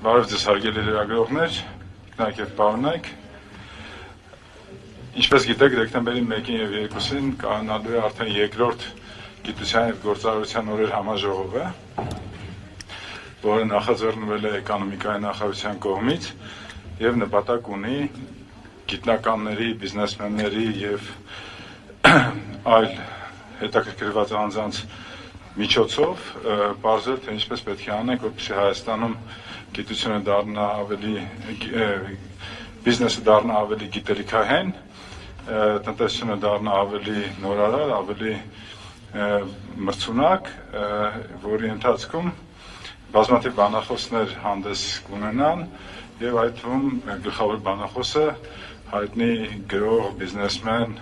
Բարև ձեզ հարգելի լրագրողներ, գիտակ եւ պարոնայք։ Ինչպես գիտեք, դեկտեմբերի 1-ին եւ 2-ին կայանալու է արդեն երկրորդ գիտության եւ գործարարության օրեր համաժողովը, որը նախաձեռնվել է Էկոնոմիկայի նախարարության կողմից եւ նպատակ ունի գիտնականների, բիզնեսմենների եւ այլ հետաքրքրված անձանց միջոցով բարձր թե ինչպես պետք է անենք, որպեսզի Հայաստանում գիտությունը դառնա ավելի բիզնեսը դառնա ավելի գիտելիքահեն, տնտեսությունը դառնա ավելի նորարար, ավելի մրցունակ, որի ընթացքում բազմաթիվ բանախոսներ հանդես կունենան եւ այդ թվում գլխավոր բանախոսը հայտնի գրող, բիզնեսմեն,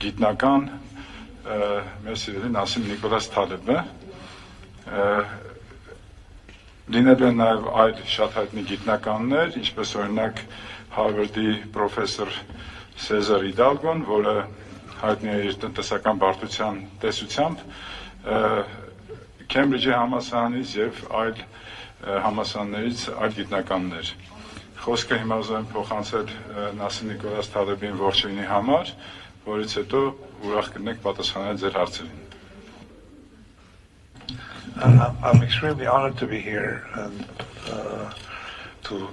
գիտնական մեր սիրելի Նասիմ Թալեբը, լինելու են նաև այլ շատ հայտնի գիտնականներ, ինչպես օրինակ Հարվարդի պրոֆեսոր Սեզար Իդալգոն, որը հայտնի է իր տնտեսական բարդության տեսությամբ, Քեմբրիջի համալսարանից եւ այլ համալսարաններից այլ գիտնականներ։ Խոսքը հիմա ուզում եմ փոխանցել Նասիմ Թալեբին ողջույնի համար, որից հետո ուրախ կլինենք պատասխանել ձեր հարցերին։ I'm extremely honored to be here and to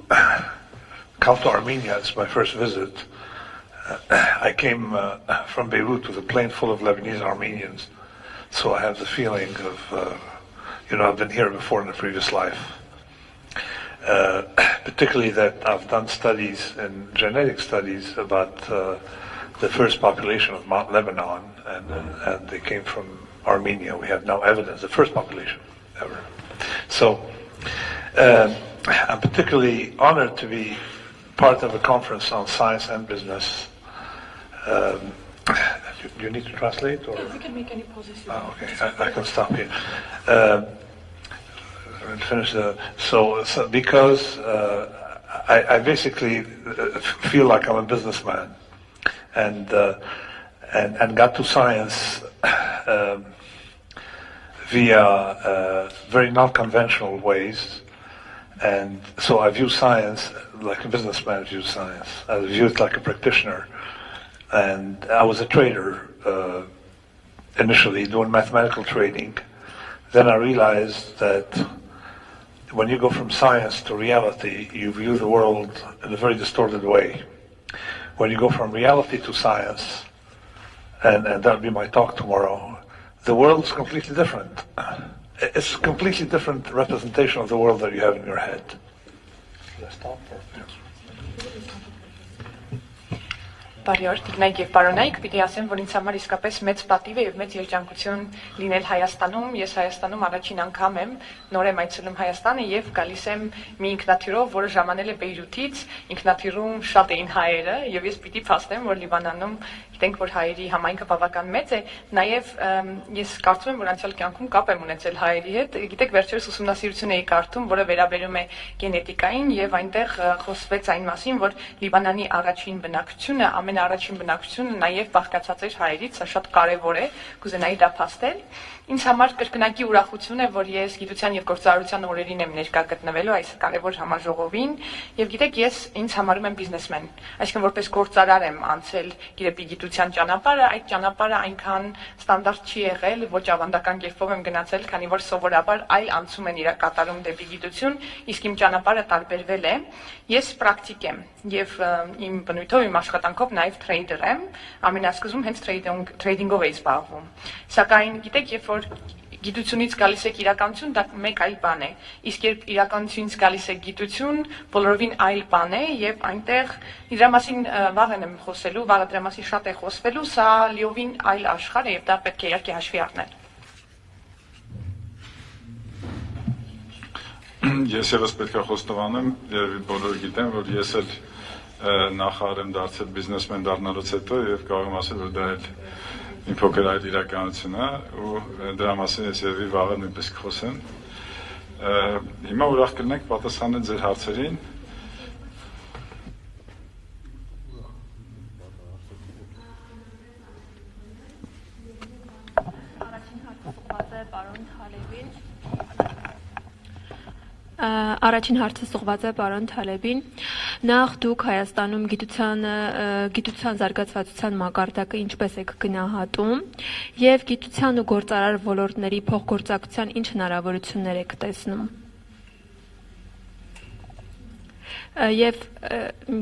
come to Armenia. It's my first visit. I came from Beirut with a plane full of Lebanese Armenians, so I have the feeling of, I've been here before in a previous life. Particularly that I've done studies in genetic studies about the first population of Mount Lebanon, and they came from Armenia. We have now evidence, the first population ever. So I'm particularly honored to be part of a conference on science and business. You need to translate? Or? Yeah, we can make any pauses. Okay, I can stop here. Finish so because I basically feel like I'm a businessman and got to science via very non-conventional ways, and so I view science like a businessman views science. I view it like a practitioner, and I was a trader initially doing mathematical trading. Then I realized that when you go from science to reality, you view the world in a very distorted way. When you go from reality to science, and that'll be my talk tomorrow, the world is completely different. It's a completely different representation of the world that you have in your head. Should I stop? Բարի օր, տիկնայք եւ պարոնայք, պիտի ասեմ, որ ինձ համար իսկապես մեծ պատիվ է եւ մեծ երջանկություն լինել Հայաստանում։ Ես Հայաստանում առաջին անգամ եմ, նոր եմ այցելում Հայաստանը եւ գալիս եմ մի ինքնաթիռով, որը ժամանել է Բեյրութից։ Ինքնաթիռում շատ էին հայերը եւ ես պիտի փաստեմ, որ Լիբանանում գիտենք, որ հայերի համայնքը բավական մեծ է, նաեւ ես կարծում եմ, որ անցյալ կյանքում կապ եմ ունեցել հայերի հետ։ Գիտեք, վերջերս ուսումնասիրություն էի կարդում, որը վերաբերում է գենետիկային եւ այնտեղ խոսվեց այն մասին, որ Լիբանանի առաջին բնակչությունը, ամենաառաջին բնակչությունը նաեւ բաղկացած էր հայերից, սա շատ կարեւոր է, կուզենայի դա փաստել։ Ինձ համար կրկնակի ուրախություն է, որ ես գիտության եւ գործարարության օրերին եմ ներկա գտնվելու այս կարևոր համաժողովին, եւ գիտեք, ես ինձ համարում եմ բիզնեսմեն, այսինքն որպես գործարար եմ անցել գիտեպի գիտության ճանապարհը, այդ ճանապարհը այնքան ստանդարտ չի եղել, ոչ ավանդական կերպով եմ գնացել, քանի որ սովորաբար այլ անցում են իրակատարում դեպի գիտություն, իսկ իմ ճանապարհը տարբերվել է։ Ես պրակտիկ եմ եւ իմ բնույթով, իմ աշխատանքով նաեւ տրեյդեր եմ, ամենասկզբում հենց տրեյդինգով էի զբաղվում։ Սակայն գիտեք, երբ որ գիտությունից գալիս է իրականություն, դա մեկ այլ բան է։ Իսկ երբ իրականությունից գալիս է գիտություն, բոլորովին այլ բան է եւ այնտեղ դրա մասին վաղ եմ խոսելու, վաղը դրա մասին շատ է խոսվելու, սա լիովին այլ աշխարհ է եւ դա պետք է իհարկե հաշվի առնել։ Ես ևս պետք է խոստովանեմ, երևի բոլորը գիտեն, որ ես էլ նախարար եմ դարձել բիզնեսմեն դառնալուց հետո եւ կարող եմ ասել, որ դա էլ իմ փոքր այլ իրականություն է ու դրա մասին ես երևի վաղը նույնպես կխոսեմ։ Հիմա ուրախ կլինենք պատասխանել ձեր հարցերին։ Առաջին հարցը պարոն Թալեբին։ Առաջին հարցը ուղղված է պարոն Թալեբին։ Նախ դուք Հայաստանում գիտության զարգացվածության մակարդակը ինչպես եք գնահատում եւ գիտության ու գործարար ոլորտների փոխգործակցության ինչ հնարավորություններ եք տեսնում։ Եվ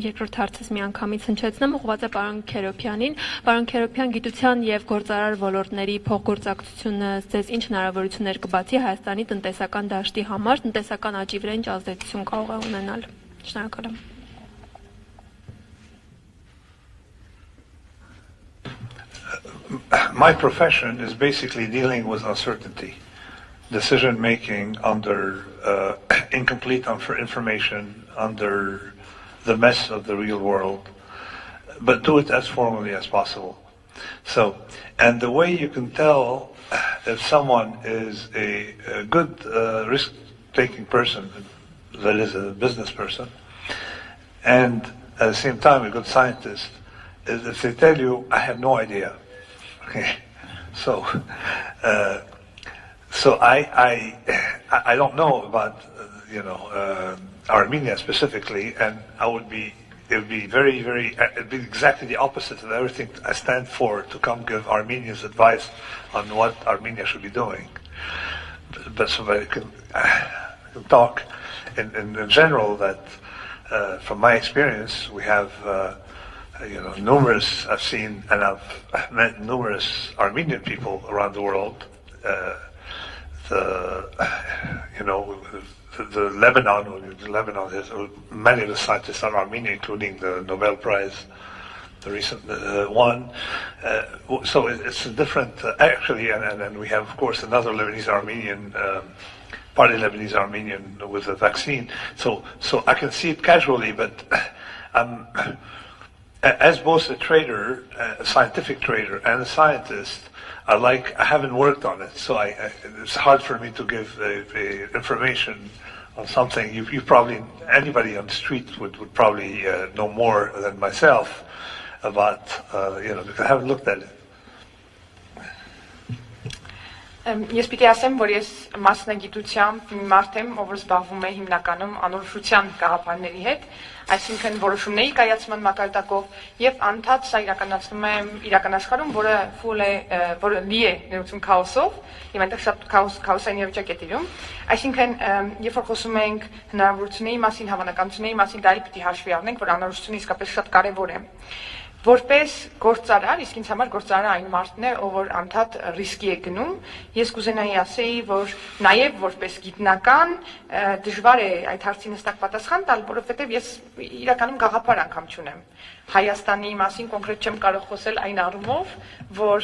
երկրորդ հարցս միանգամից հնչեցնեմ ուղղված է պարոն Քերոբյանին։ Պարոն Քերոբյան, գիտության եւ գործարար ոլորտների փոխգործակցությունը ձեզ ինչ հնարավորություններ կբացի Հայաստանի տնտեսական դաշտի համար, տնտեսական աճի վրա ինչ ազդեցություն կարող է ունենալ։ Շնորհակալ եմ։ My profession is basically dealing with uncertainty, decision making under incomplete information, under the mess of the real world, but do it as formally as possible. So, and the way you can tell if someone is a good risk-taking person, that is a business person, and at the same time a good scientist, is if they tell you, I have no idea. Okay, so I don't know about Armenia specifically, and it would be it'd be exactly the opposite of everything I stand for, to come give Armenians advice on what Armenia should be doing. But so I can talk in general that from my experience, we have numerous. I've seen and I've met numerous Armenian people around the world. The Lebanon is many of the scientists are Armenian, including the Nobel Prize, the recent one. So it's a different, actually, and we have, of course, another Lebanese Armenian, partly Lebanese Armenian with a vaccine. So I can see it casually, but as both a trader, a scientific trader, and a scientist, I haven't worked on it, so it's hard for me to give information on something. You probably, anybody on the street would probably know more than myself about, because I haven't looked at it. Ես պիտի ասեմ, որ ես մասնագիտությամբ մարդ եմ, ով զբաղվում է հիմնականում անորոշության գաղափարների հետ, այսինքն որոշումների կայացման մակարդակով եւ անդադ սա իրականացնում եմ իրականաշխարհում, որը լի է ներողություն քաոսով, եւ այնտեղ շատ քաոսային իրավիճակ է տիրում, այսինքն երբ որ խոսում ենք հնարավորությունների մասին, հավանականությունների մասին, դա էլ պիտի հաշվի առնենք, որ անորոշությունը իսկապես շատ կարեւոր է։ Որպես գործարար, իսկ ինձ համար գործարարը այն մարդն է, ով որ անդադ ռիսկի է գնում, ես կուզենայի ասեի, որ նաև որպես գիտնական դժվար է այդ հարցին հստակ պատասխան տալ, որովհետև ես իրականում գաղափար անգամ չունեմ։ Հայաստանի մասին կոնկրետ չեմ կարող խոսել այն առումով, որ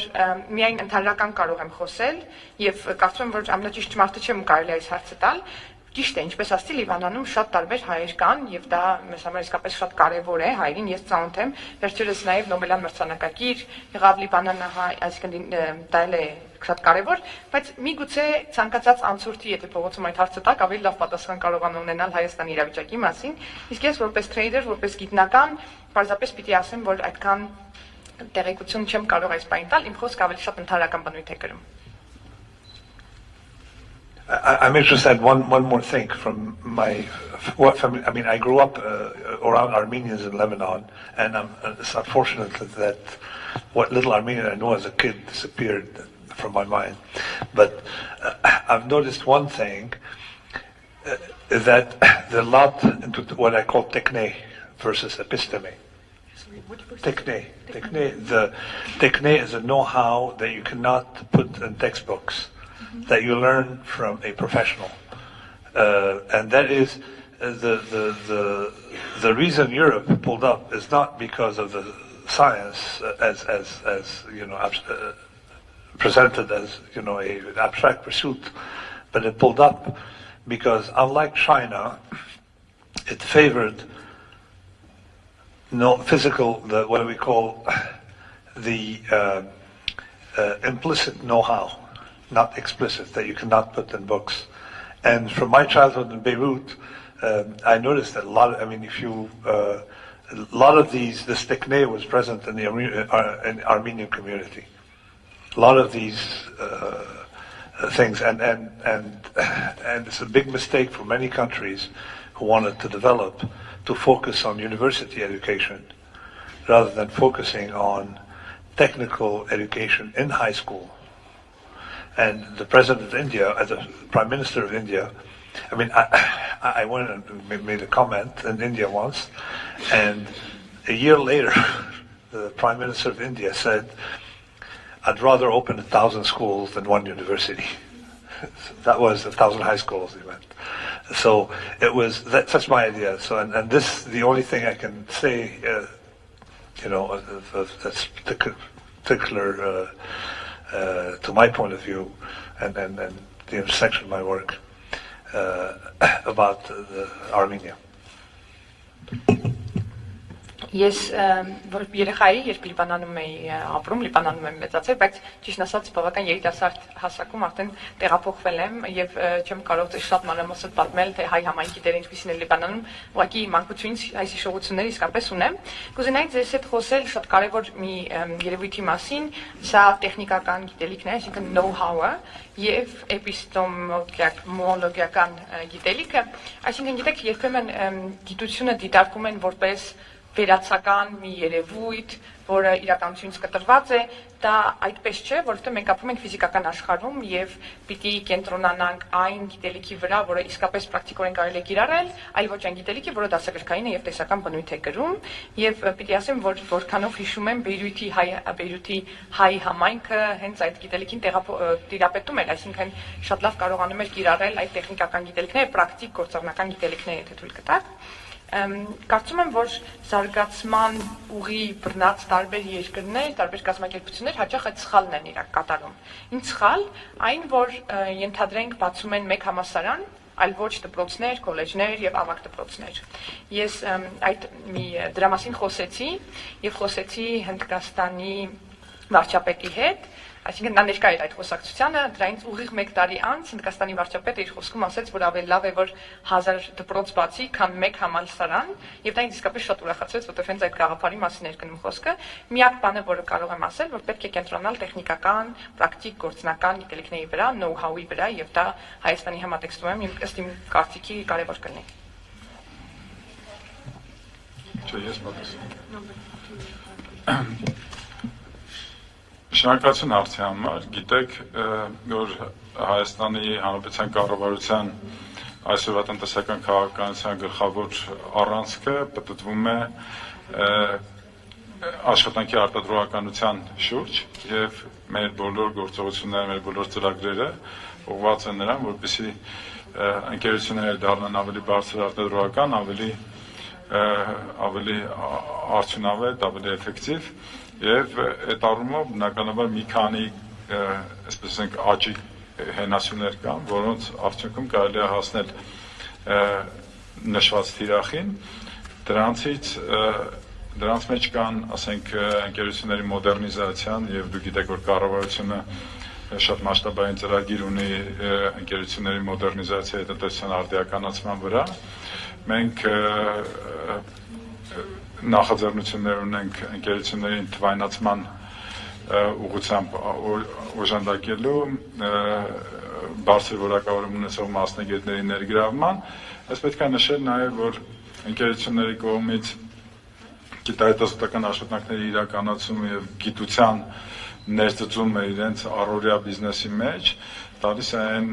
միայն ընդհանրական կարող եմ խոսել եւ կարծում եմ, որ ամենաճիշտ մարդը չեմ կարելի այս հարցը տալ։ Ճիշտ է, ինչպես ասացի, Լիբանանում շատ տարբեր հայեր կան եւ դա մեզ համար իսկապես շատ կարեւոր է, հայերին ես ծանոթ եմ, վերջերս նաեւ Նոբելյան մրցանակակիր եղավ Լիբանանը, այսինքն դա էլ է շատ կարեւոր, բայց միգուցե ցանկացած անցորդի, եթե փողոցում այդ հարցը տակ, ավելի լավ պատասխան կարողան ունենալ Հայաստանի իրավիճակի մասին, իսկ ես որպես թրեյդեր, որպես գիտնական, պարզապես պիտի ասեմ, որ այդքան տեղեկություն չեմ կարող այս բանին տալ, իմ խոսքը ավելի շատ ընդհանրական բնույթ է կրում։ I may just add one more thing from my family. I mean, I grew up around Armenians in Lebanon, and it's unfortunate that what little Armenian I know as a kid disappeared from my mind. But I've noticed one thing, is that there's a lot into what I call tekne versus episteme. Tekne. The tekne is a know-how that you cannot put in textbooks, that you learn from a professional, and that is the reason Europe pulled up is not because of the science as presented as an abstract pursuit, but it pulled up because unlike China, it favored physical, what we call the implicit know-how, not explicit, that you cannot put in books. And from my childhood in Beirut, I noticed that a lot of this tekne was present in the Armenian community. A lot of these things, and it's a big mistake for many countries who wanted to develop to focus on university education rather than focusing on technical education in high school. And the President of India, as a Prime Minister of India, I mean, I went and made a comment in India once, and a year later, the Prime Minister of India said, "I'd rather open 1,000 schools than one university." That was 1,000 high schools, he meant. So it was, that's my idea. So, and this, the only thing I can say, that's particular to my point of view, and the intersection of my work about Armenia. Ես որ երեխայի երբ Լիբանանում էի ապրում, Լիբանանում եմ մեծացել, բայց ճիշտ ասած բավական երիտասարդ հասակում արդեն տեղափոխվել եմ եւ չեմ կարող շատ մանրամասն պատմել թե հայ համայնքի դերը ինչպիսին է Լիբանանում, ուղղակի մանկությունից այս հիշողությունները իսկապես ունեմ։ Կուզենայի ձեզ հետ խոսել շատ կարեւոր մի երևույթի մասին, սա տեխնիկական գիտելիքն է, այսինքն know-how-ը եւ էպիստեմոլոգիական գիտելիքը, այսինքն գիտեք, երբեմն գիտությունը դիտարկում են որպես վերացական մի երևույթ, որը իրականությունից կտրված է, դա այդպես չէ, որովհետեւ մենք ապրում ենք ֆիզիկական աշխարհում եւ պիտի կենտրոնանանք այն գիտելիքի վրա, որը իսկապես պրակտիկորեն կարելի է կիրառել, այլ ոչ այն գիտելիքի, որը դասագրքային է եւ տեսական բնույթ է կրում, եւ պիտի ասեմ, որ որքանով հիշում եմ Բեյրութի հայ համայնքը հենց այդ գիտելիքին տիրապետում էր, այսինքն շատ լավ կարողանում էր կիրառել այդ տեխնիկական գիտելիքները, պրակտիկ գործառնական գիտելիքները, եթե թույլ կտաք։ Կարծում եմ, որ զարգացման ուղի բռնած տարբեր երկրներ, տարբեր կազմակերպություններ հաճախ այդ սխալն են իրակ կատարում։ Ինչ սխալ, այն, որ ենթադրենք բացում են մեկ համալսարան, այլ ոչ դպրոցներ, կոլեջներ եւ ավագ դպրոցներ։ Ես դրա մասին խոսեցի եւ խոսեցի Հնդկաստանի վարչապետի հետ, այսինքն նա ներկա էր այդ խոսակցությանը, դրանից ուղիղ 1 տարի անց Հնդկաստանի վարչապետը իր խոսքում ասաց, որ ավելի լավ է, որ 1000 դպրոց բացի, քան 1 համալսարան, եւ դա ինձ իսկապես շատ ուրախացրեց, որովհետեւ հենց այդ գաղափարի մասին էր գնում խոսքը։ Միակ բանը, որը կարող եմ ասել, որ պետք է կենտրոնալ տեխնիկական, պրակտիկ գործնական գիտելիքների վրա, know-how-ի վրա, եւ դա Հայաստանի համատեքստում ըստ իմ կարծիքի կարեւոր կլինի։ Չէ, ես պատասխան։ Շնորհակալություն հարցի համար, գիտեք, որ Հայաստանի Հանրապետության կառավարության այսօրվա տնտեսական քաղաքականության գլխավոր առանցքը պտտվում է աշխատանքի արտադրողականության շուրջ եւ մեր բոլոր գործողությունները, մեր բոլոր ծրագրերը ուղղված են նրան, որպեսզի ընկերությունները դառնան ավելի բարձր արտադրողական, ավելի արդյունավետ, ավելի էֆեկտիվ եւ այդ առումով բնականաբար մի քանի այսպես ասենք աճի հենասյուներ կան, որոնց արդյունքում կարելի է հասնել նշված թիրախին, դրանց մեջ կան, ասենք, ընկերությունների մոդեռնիզացիան եւ դուք գիտեք, որ կառավարությունը շատ մասշտաբային ծրագիր ունի ընկերությունների մոդեռնիզացիայի տնտեսության արդիականացման վրա։ Մենք նախաձեռնություններ ունենք ընկերությունների թվայնացման ուղղությամբ օժանդակելու բարձր որակավորում ունեցող մասնագետների ներգրավման, այս պետք է նշել նաև, որ ընկերությունների կողմից գիտահետազոտական աշխատանքների իրականացումը եւ գիտության ներծծումը իրենց առօրյա բիզնեսի մեջ տալիս է այն,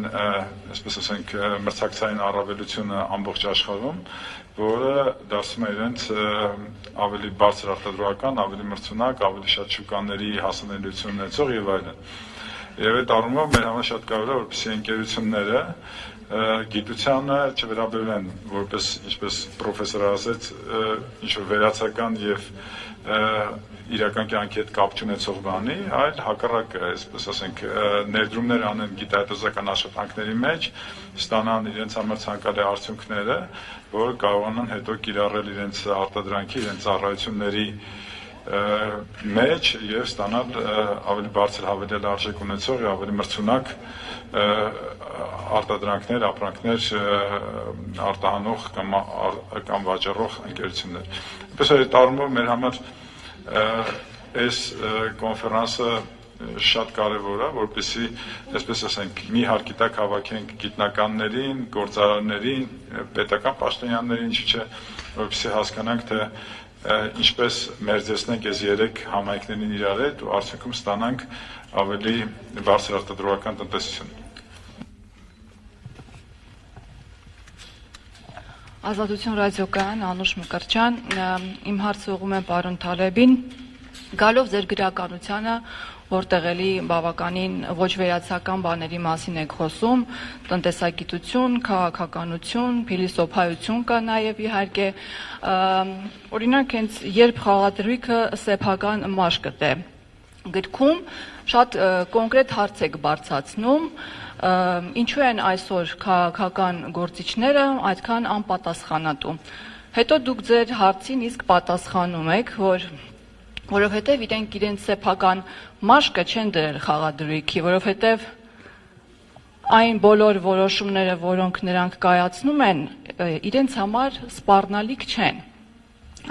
այսպես ասենք, մրցակցային առավելությունը ամբողջ աշխարհում, որը դարձնում է իրենց ավելի բարձր արտադրողական, ավելի մրցունակ, ավելի շատ շուկաների հասանելիություն ունեցող եւ այլն։ Եվ այդ առումով մեր համար շատ կարևոր է, որպեսզի ընկերությունները գիտությանը չվերաբերվեն որպես, ինչպես պրոֆեսորը ասաց, ինչ-որ վերացական եւ իրական կյանքի հետ կապ չունեցող բանի, այլ հակառակը, այսպես ասենք, ներդրումներ անեն գիտահետազոտական աշխատանքների մեջ, ստանան իրենց համար ցանկալի արդյունքները, որ կարողանան հետո կիրառել իրենց արտադրանքի, իրենց ծառայությունների մեջ եւ ստանալ ավելի բարձր հավելյալ արժեք ունեցող եւ ավելի մրցունակ արտադրանքներ, ապրանքներ արտահանող կամ վաճառող ընկերություններ։ Այնպես որ այդ առումով մեր համար այս կոնֆերանսը շատ կարևոր է, որպեսզի, այսպես ասենք, մի հարկիտակ հավաքենք գիտնականներին, գործարարներին, պետական պաշտոնյաներին, ինչու՞ չէ, որպեսզի հասկանանք, թե ինչպես մերձեցնենք այս երեք համայնքներին իրար հետ ու արդյունքում ստանանք ավելի բարձր արտադրողական տնտեսություն։ Ազատություն ռադիոկայան, Անուշ Մկրտչյան, իմ հարցը ուղղում եմ պարոն Թալեբին, գալով ձեր գրականությանը, որտեղ էլի բավականին ոչ վերացական բաների մասին եք խոսում, տնտեսագիտություն, քաղաքականություն, փիլիսոփայություն կա նաև իհարկե, օրինակ հենց երբ խաղադրույքը սեփական մաշկտ է, գրքում շատ կոնկրետ հարց եք բարձրացնում, ինչու են այսօր քաղաքական գործիչները այդքան անպատասխանատու։ Հետո դուք ձեր հարցին իսկ պատասխանում եք, որովհետև իրենք իրենց սեփական մաշկը չեն դրել խաղադրույքի, որովհետև այն բոլոր որոշումները, որոնք նրանք կայացնում են, իրենց համար սպառնալիք չեն։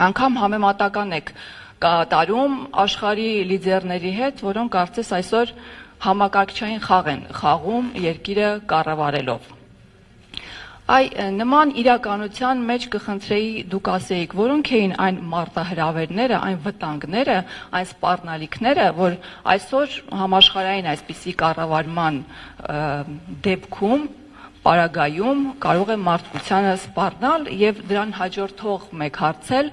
Անգամ համեմատական եք կատարում աշխարհի լիդերների հետ, որոնք կարծես այսօր համակարգչային խաղ են խաղում երկիրը կառավարելով։ Նման իրականության մեջ կխնդրեի դուք ասեիք, որոնք էին այն մարտահրավերները, այն վտանգները, այն սպառնալիքները, որ այսօր համաշխարհային այսպիսի կառավարման դեպքում, պարագայում կարող է մարդկությանը սպառնալ եւ դրան հաջորդող մեկ հարցել,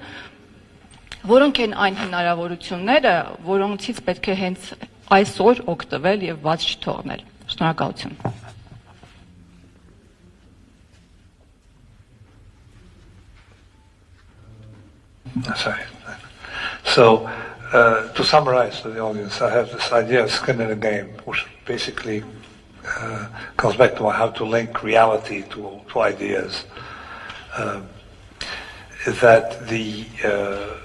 որոնք են այն հնարավորությունները, որոնցից պետք է հենց այսօր օգտվել եւ բաց չթողնել։ Շնորհակալություն։ Sorry. So, to summarize to the audience, I have this idea of skin in the game, which basically comes back to how to link reality to ideas. Is that a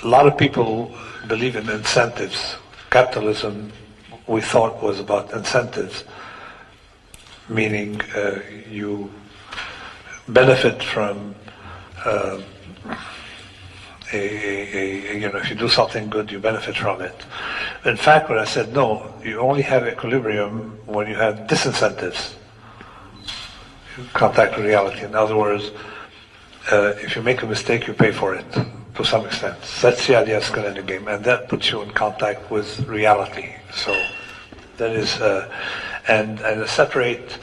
lot of people believe in incentives. Capitalism, we thought, was about incentives, meaning you benefit from if you do something good, you benefit from it. In fact, when I said no, you only have equilibrium when you have disincentives. You contact with reality. In other words, if you make a mistake, you pay for it to some extent. That's the idea of skin in the game, and that puts you in contact with reality. So that is, and separate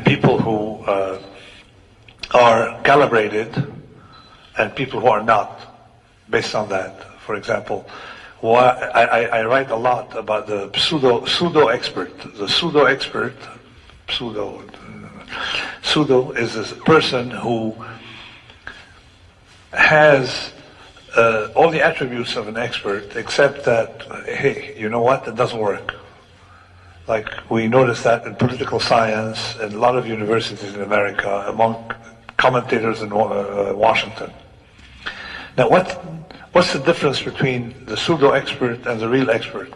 people who are calibrated and people who are not, based on that. For example, I write a lot about the pseudo expert. The pseudo expert, pseudo is this person who has all the attributes of an expert, except that, hey, you know what, it doesn't work. Like we notice that in political science and a lot of universities in America, among commentators in Washington. Now, what's the difference between the pseudo-expert and the real expert?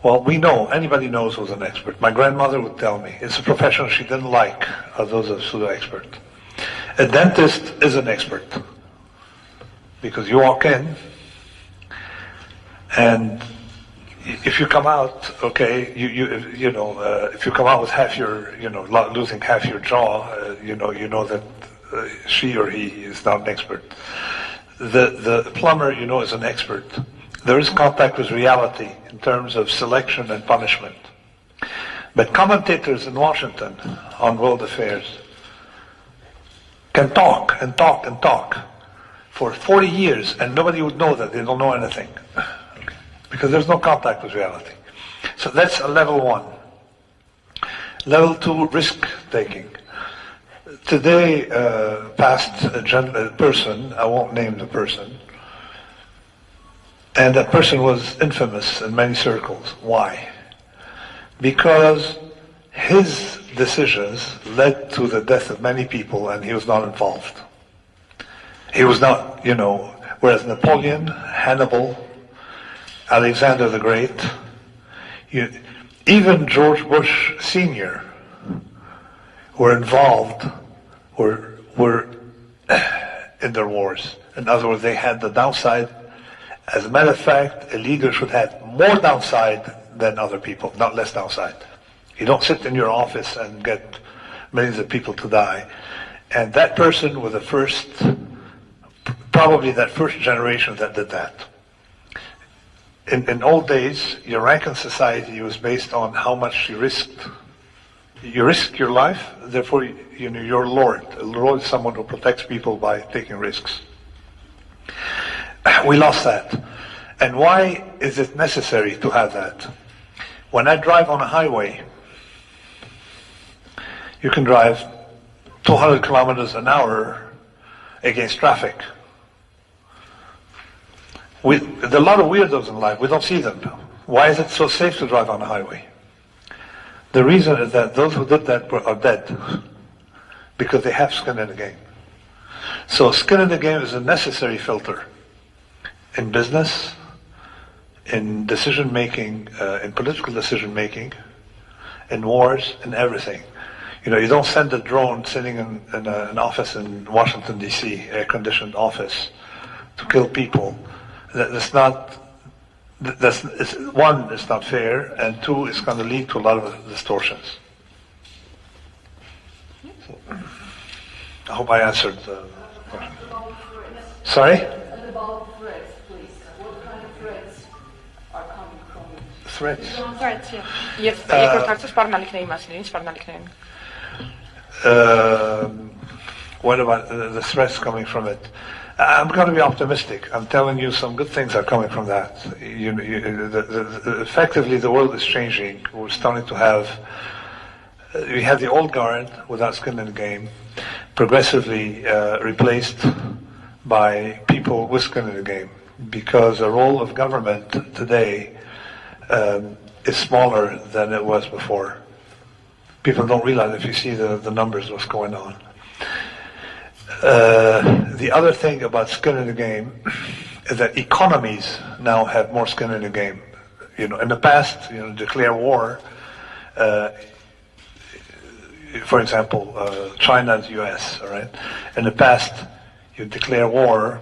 Well, we know, anybody knows who's an expert. My grandmother would tell me, it's a profession she didn't like, those are pseudo-expert. A dentist is an expert, because you walk in, and if you come out, okay, if you come out with half your, losing half your jaw, you know that she or he is not an expert. The plumber, is an expert. There is contact with reality in terms of selection and punishment. But commentators in Washington on world affairs can talk and talk and talk for 40 years, and nobody would know that they don't know anything. Because there's no contact with reality. So that's a level one. Level two, risk-taking. Today, passed a person, I won't name the person, and that person was infamous in many circles. Why? Because his decisions led to the death of many people, and he was not involved. He was not, whereas Napoleon, Hannibal, Alexander the Great, even George Bush Sr. were involved, were in their wars. In other words, they had the downside As a matter of fact, a leader should have more downside than other people, not less downside. You don't sit in your office and get millions of people to die. And that person was the first, probably that first generation that did that. In old days, your rank in society was based on how much you risked. You risk your life, therefore you're Lord. A Lord is someone who protects people by taking risks. We lost that. And why is it necessary to have that? When I drive on a highway, you can drive 200 kilometers an hour against traffic. There are a lot of weirdos in life. We don't see them. Why is it so safe to drive on a highway? The reason is that those who did that are dead because they have skin in the game. So skin in the game is a necessary filter in business, in decision making, in political decision making, in wars, in everything. You don't send a drone sitting in an office in Washington, D.C., air-conditioned office, to kill people. One, it's not fair, and two, it's going to lead to a lot of distortions. So, I hope I answered the question. Sorry? About threats, please. What kind of threats are coming from it? Threats? Threats, yeah. Եվ երկրորդ հարցը սպառնալիքների մասին, ինչ սպառնալիքներ են։ What about the threats coming from it? I'm going to be optimistic. I'm telling you some good things are coming from that. Effectively, the world is changing. We're starting to have... We have the old guard without skin in the game, progressively replaced by people with skin in the game, because the role of government today is smaller than it was before. People don't realize if you see the numbers, what's going on. The other thing about skin in the game is that economies now have more skin in the game. In the past, declare war. For example, China and the U.S. All right. In the past, you declare war.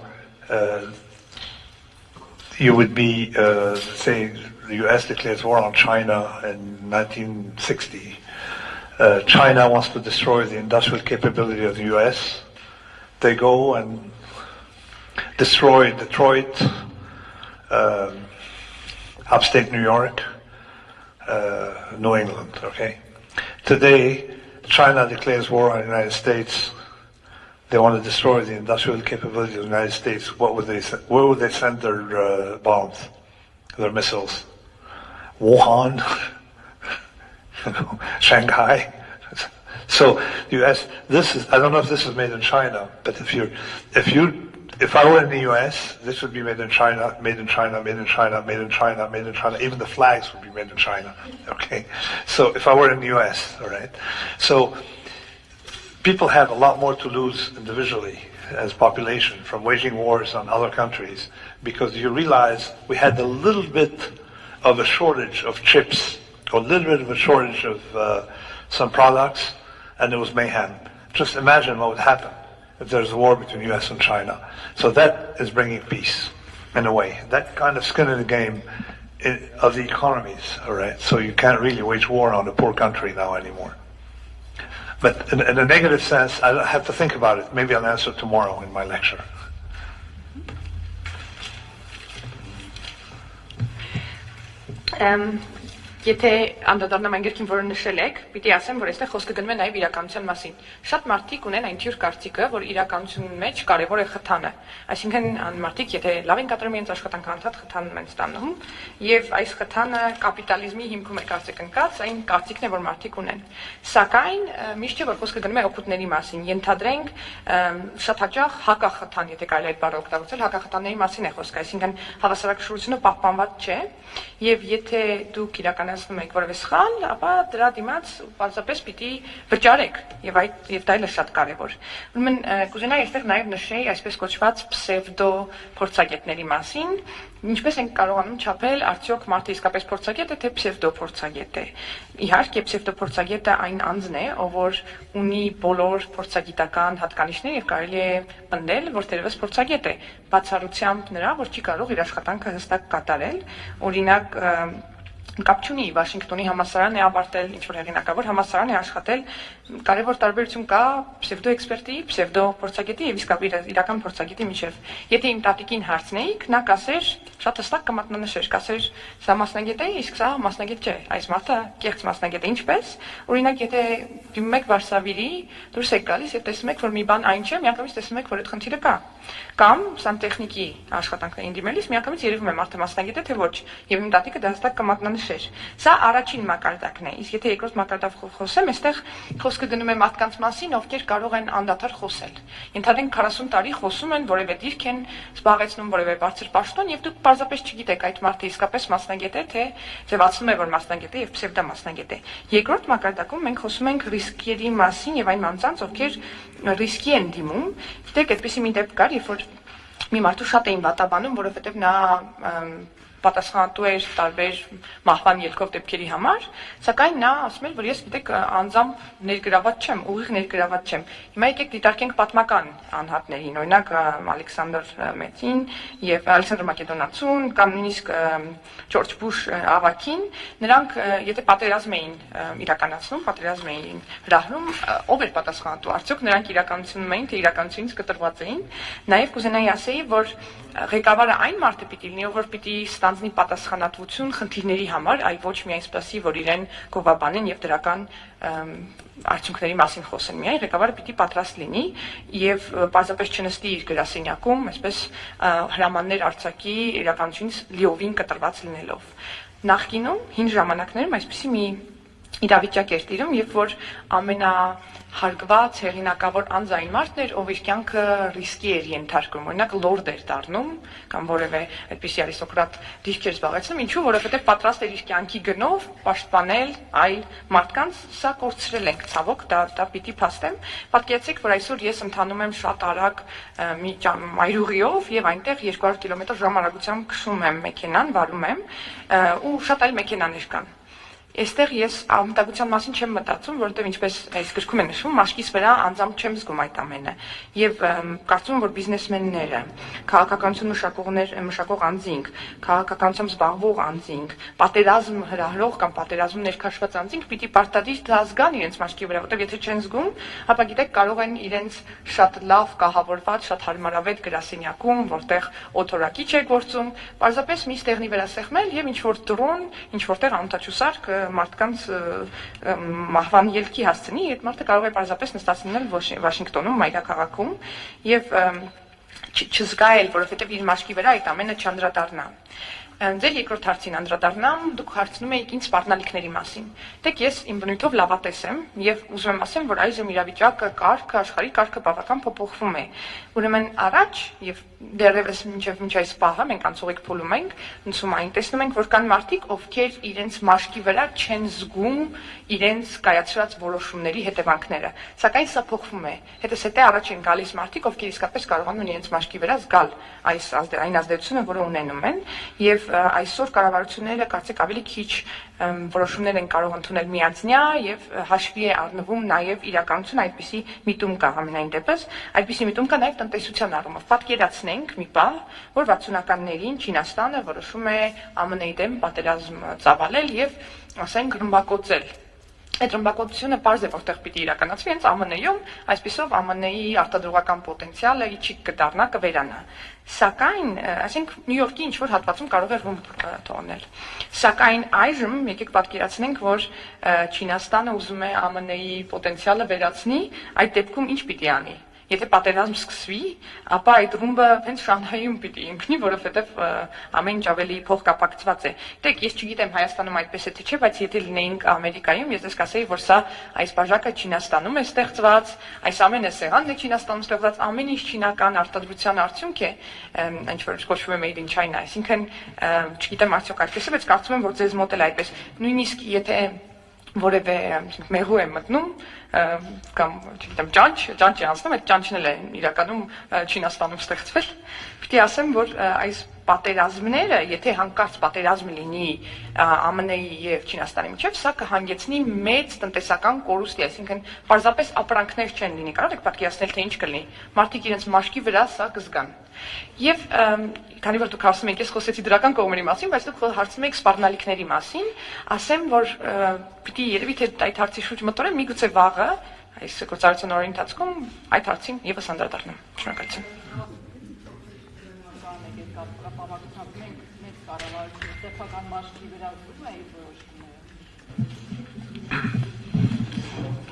You would be, say, the U.S. declares war on China in 1960. China wants to destroy the industrial capability of the U.S. They go and destroy Detroit, upstate New York, New England, okay? Today, China declares war on the United States. They want to destroy the industrial capability of the United States. Where would they send their bombs, their missiles? Wuhan, Shanghai. So the U.S. I don't know if this is made in China, but if I were in the U.S., this would be made in China, made in China, made in China, made in China, made in China. Even the flags would be made in China. Okay. So if I were in the U.S., all right. So people have a lot more to lose individually as population from waging wars on other countries, because you realize we had a little bit of a shortage of chips, or a little bit of a shortage of some products, and there was mayhem. Just imagine what would happen if there's a war between the U.S. and China. So that is bringing peace, in a way. That kind of skin in the game of the economies, all right? So you can't really wage war on a poor country now anymore. But in a negative sense, I have to think about it. Maybe I'll answer tomorrow in my lecture. Եթե անդրադառնամ այն գրքին, որը նշել եք, պիտի ասեմ, որ այստեղ խոսքը գնում է նաև իրականության մասին։ Շատ մարդիկ ունեն այն թյուր կարծիքը, որ իրականությունի մեջ կարևոր է խթանը։ Այսինքն մարդիկ, եթե լավ են կատարում իրենց աշխատանքը, անդադ խթանում են ստանում, եւ այս խթանը կապիտալիզմի հիմքում է կարծիք ընկած, այն կարծիքն է, որ մարդիկ ունեն։ Սակայն միշտ չէ, որ խոսքը գնում է օգուտների մասին։ Ենթադրենք շատ հաճախ հակախթան, եթե կարելի է այդ բառը օգտագործել, հակախթանների մասին է խոսքը, այսինքն հավասարակշռությունը պահպանված չէ, եւ եթե դուք իրական իրականացնում եք որևէ սխալ, ապա դրա դիմաց պարզապես պիտի վճարեք եւ դա էլ է շատ կարեւոր։ Ուրեմն կուզենայի այստեղ նաեւ նշեի այսպես կոչված պսևդո փորձագետների մասին, ինչպես ենք կարողանում չափել արդյոք մարդը իսկապես փորձագետ է թե պսևդո փորձագետ է։ Իհարկե պսևդո փորձագետը այն անձն է, ով որ ունի բոլոր փորձագիտական հատկանիշները եւ կարելի է պնդել, որ թերևս փորձագետ է, բացառությամբ նրա, որ չի կարող իր աշխատանքը հստակ կատարել, օրինակ կապ չունի Վաշինգտոնի համալսարան է ավարտել, ինչ որ հեղինակավոր համալսարան է աշխատել, կարևոր տարբերություն կա պսևդո էքսպերտի, պսևդո փորձագետի եւ իսկապես իրական փորձագետի միջեւ։ Եթե իմ տատիկին հարցնեիք, նա կասեր, շատ հստակ կմատնանշեր, կասեր, սա մասնագետ է, իսկ սա մասնագետ չէ, այս մարդը կեղծ մասնագետ է, ինչպես։ Օրինակ, եթե դիմում եք Վարշավիրի, դուրս եք գալիս եւ տեսնում եք, որ մի բան այն չէ, միանգամից տեսնում եք, որ այդ խնդիրը կա։ Կամ սանտեխնիկի աշխատանքներին դիմելիս միանգամից երևում է մարդը մասնագետ է թե ոչ, եւ իմ տատիկը դա հստակ կմատնանշեր։ Սա առաջին մակարդակն է, իսկ եթե երկրորդ մակարդակով խոսեմ, այստեղ խոսքը գնում է մարդկանց մասին, ովքեր կարող են անդադար խոսել։ Ենթադրենք 40 տարի խոսում են, որևէ դիրք են զբաղեցնում, որևէ բարձր պաշտոն, եւ դուք պարզապես չգիտեք այդ մարդը իսկապես մասնագետ է, թե ձևացնում է, որ մասնագետ է եւ պսևդոմասնագետ է։ Երկրորդ մակարդակում մենք խոսում ենք ռիսկերի մասին եւ այն անձանց, ովքեր ռիսկի են դիմում։ Գիտեք, այդպիսի մի դեպք կար, երբ որ մի մարդու շատ էին վատաբանում, որովհետեւ նա պատասխանատու էր տարբեր մահվան ելքով դեպքերի համար, սակայն նա ասում էր, որ ես գիտեք անձամբ ներգրաված չեմ, ուղիղ ներգրաված չեմ։ Հիմա եկեք դիտարկենք պատմական անհատներին, օրինակ Ալեքսանդր Մեծին եւ Ալեքսանդր Մակեդոնացուն կամ նույնիսկ Ջորջ Բուշ ավագին, նրանք եթե պատերազմ էին իրականացնում, պատերազմ էին հրահրում, ով էր պատասխանատու, արդյոք նրանք իրականացնում էին, թե իրականությունից կտրված էին։ Նաեւ կուզենայի ասեի, որ ղեկավարը այն մարդը պիտի լինի, որ պիտի ստանձնի պատասխանատվություն խնդիրների համար, այլ ոչ միայն սպասի, որ իրեն գովաբանեն եւ դրական արդյունքների մասին խոսեն։ Միայն ղեկավարը պիտի պատրաստ լինի եւ պարզապես չնստի իր գրասենյակում, այսպես հրամաններ արձակի իրականությունից լիովին կտրված լինելով։ Նախկինում հին ժամանակներում այսպիսի մի իրավիճակ էր տիրում, երբ որ ամենահարգված հեղինակավոր անձ այն մարդն էր, ով իր կյանքը ռիսկի էր ենթարկում, օրինակ լորդ էր դառնում կամ որևէ այդպիսի արիստոկրատ դիրք էր զբաղեցնում, ինչու, որովհետև պատրաստ էր իր կյանքի գնով պաշտպանել այլ մարդկանց, սա կորցրել ենք ցավոք, դա պիտի փաստեմ։ Պատկերացրեք, որ այսօր ես ընթանում եմ շատ արագ մի մայրուղիով եւ այնտեղ 200 կմ/ժ արագությամբ քշում եմ մեքենան, վարում եմ ու շատ այլ մեքենաներ կան։ Այստեղ ես ամտակցության մասին չեմ մտածում, որովհետև ինչպես այս գրքում է նշվում, մաշկիս վրա անձամբ չեմ զգում այդ ամենը։ Եվ կարծում եմ, որ բիզնեսմենները, քաղաքականություն մշակող անձինք, քաղաքականությամբ զբաղվող անձինք, պատերազմ հրահրող կամ պատերազմում ներքաշված անձինք պիտի պարտադիր դա զգան իրենց մաշկի վրա, որովհետև եթե չեն զգում, ապա գիտեք կարող են իրենց շատ լավ կահավորված, շատ հարմարավետ գրասենյակում, որտեղ օթորակիչ է գործում, պարզապես մի ստեղնի վրա սեղմել եւ ինչ որ դրոն, ինչ որտեղ անօթաչուսարք մարդկանց մահվան ելքի հասցնի, այդ մարդը կարող է պարզապես նստած լինել Վաշինգտոնում, մայրաքաղաքում եւ չզգայել, որովհետեւ իր մաշկի վրա այդ ամենը չանդրադառնա։ Ձեր երկրորդ հարցին անդրադառնամ, դուք հարցնում եք ինձ սպառնալիքների մասին։ Դեք ես իմ բնույթով լավատես եմ եւ ուզում եմ ասեմ, որ այժմ իրավիճակը, կարգը, աշխարհի կարգը բավական փոփոխվում է։ Ուրեմն առաջ եւ դեռևս մինչ այս պահը մենք անցողիկ փուլում ենք, նցումային տեսնում ենք, որ կան մարդիկ, ովքեր իրենց մաշկի վրա չեն զգում իրենց կայացրած որոշումների հետևանքները։ Սակայն սա փոխվում է։ Հետո առաջ են գալիս մարդիկ, ովքեր իսկապես կարողանում են իրենց մաշկի վրա զգալ այն ազդեցությունը, որը ունենում են, եւ այսօր կառավարությունները կարծեք ավելի քիչ որոշումներ են կարող ընդունել միանձնյա եւ հաշվի է առնվում նաեւ իրականություն, այդպիսի միտում կա ամենայն դեպս, այդպիսի միտում կա նաեւ տնտեսության առումով։ Պատկերացնենք մի պահ, որ 60-ականներին Չինաստանը որոշում է ԱՄՆ-ի դեմ պատերազմ ծավալել եւ ասենք ռմբակոծել։ Այդ ռմբակոծությունը պարզ է, որտեղ պիտի իրականացվի, հենց ԱՄՆ-ում, այսպիսով ԱՄՆ-ի արտադրողական պոտենցիալը իջիկ կդառնա, կվերանա։ Սակայն, ասենք Նյու Յորքի ինչ-որ հատվածում կարող է ռումբ թողնել։ Սակայն այժմ եկեք պատկերացնենք, որ Չինաստանը ուզում է ԱՄՆ-ի պոտենցիալը վերացնի, այդ դեպքում ինչ պիտի անի։ եթե պատերազմ սկսվի, ապա այդ ռումբը հենց Շանհայում պիտի ինքնի, որովհետև ամեն ինչ ավելի փոխկապակցված է։ Դեք, ես չգիտեմ Հայաստանում այդպես է թե չէ, բայց եթե լինեինք Ամերիկայում, ես կասեի, որ սա այս բաժակը Չինաստանում է ստեղծված, այս ամենը սեղանն է Չինաստանում ստեղծված, ամեն ինչ չինական արտադրության արդյունք է, ինչ որ կոչվում է Made in China, այսինքն չգիտեմ արդյոք այդպես է, բայց կարծում եմ, որ ձեզ մոտ էլ այդպես, նույնիսկ եթե որևէ մեղու է մտնում կամ չգիտեմ ճանճ է անցնում, այդ ճանճն էլ է իրականում Չինաստանում ստեղծվել։ Պիտի ասեմ, որ այս պատերազմները, եթե հանկարծ պատերազմ լինի ԱՄՆ-ի եւ Չինաստանի միջեւ, սա կհանգեցնի մեծ տնտեսական կորուստի, այսինքն պարզապես ապրանքներ չեն լինի, կարող եք պատկերացնել, թե ինչ կլինի։ Մարդիկ իրենց մաշկի վրա սա կզգան։ Եվ քանի որ դուք ասում եք, ես խոսեցի դրական կողմերի մասին, բայց դուք հարցում եք սպառնալիքների մասին, ասեմ, որ պիտի երևի թե այդ հարցի շուրջ մտորեմ, միգուցե վաղը այս գործառույթի օրերի ընթացքում այդ հարցին եւս անդրադառնամ։ Շնորհակալություն։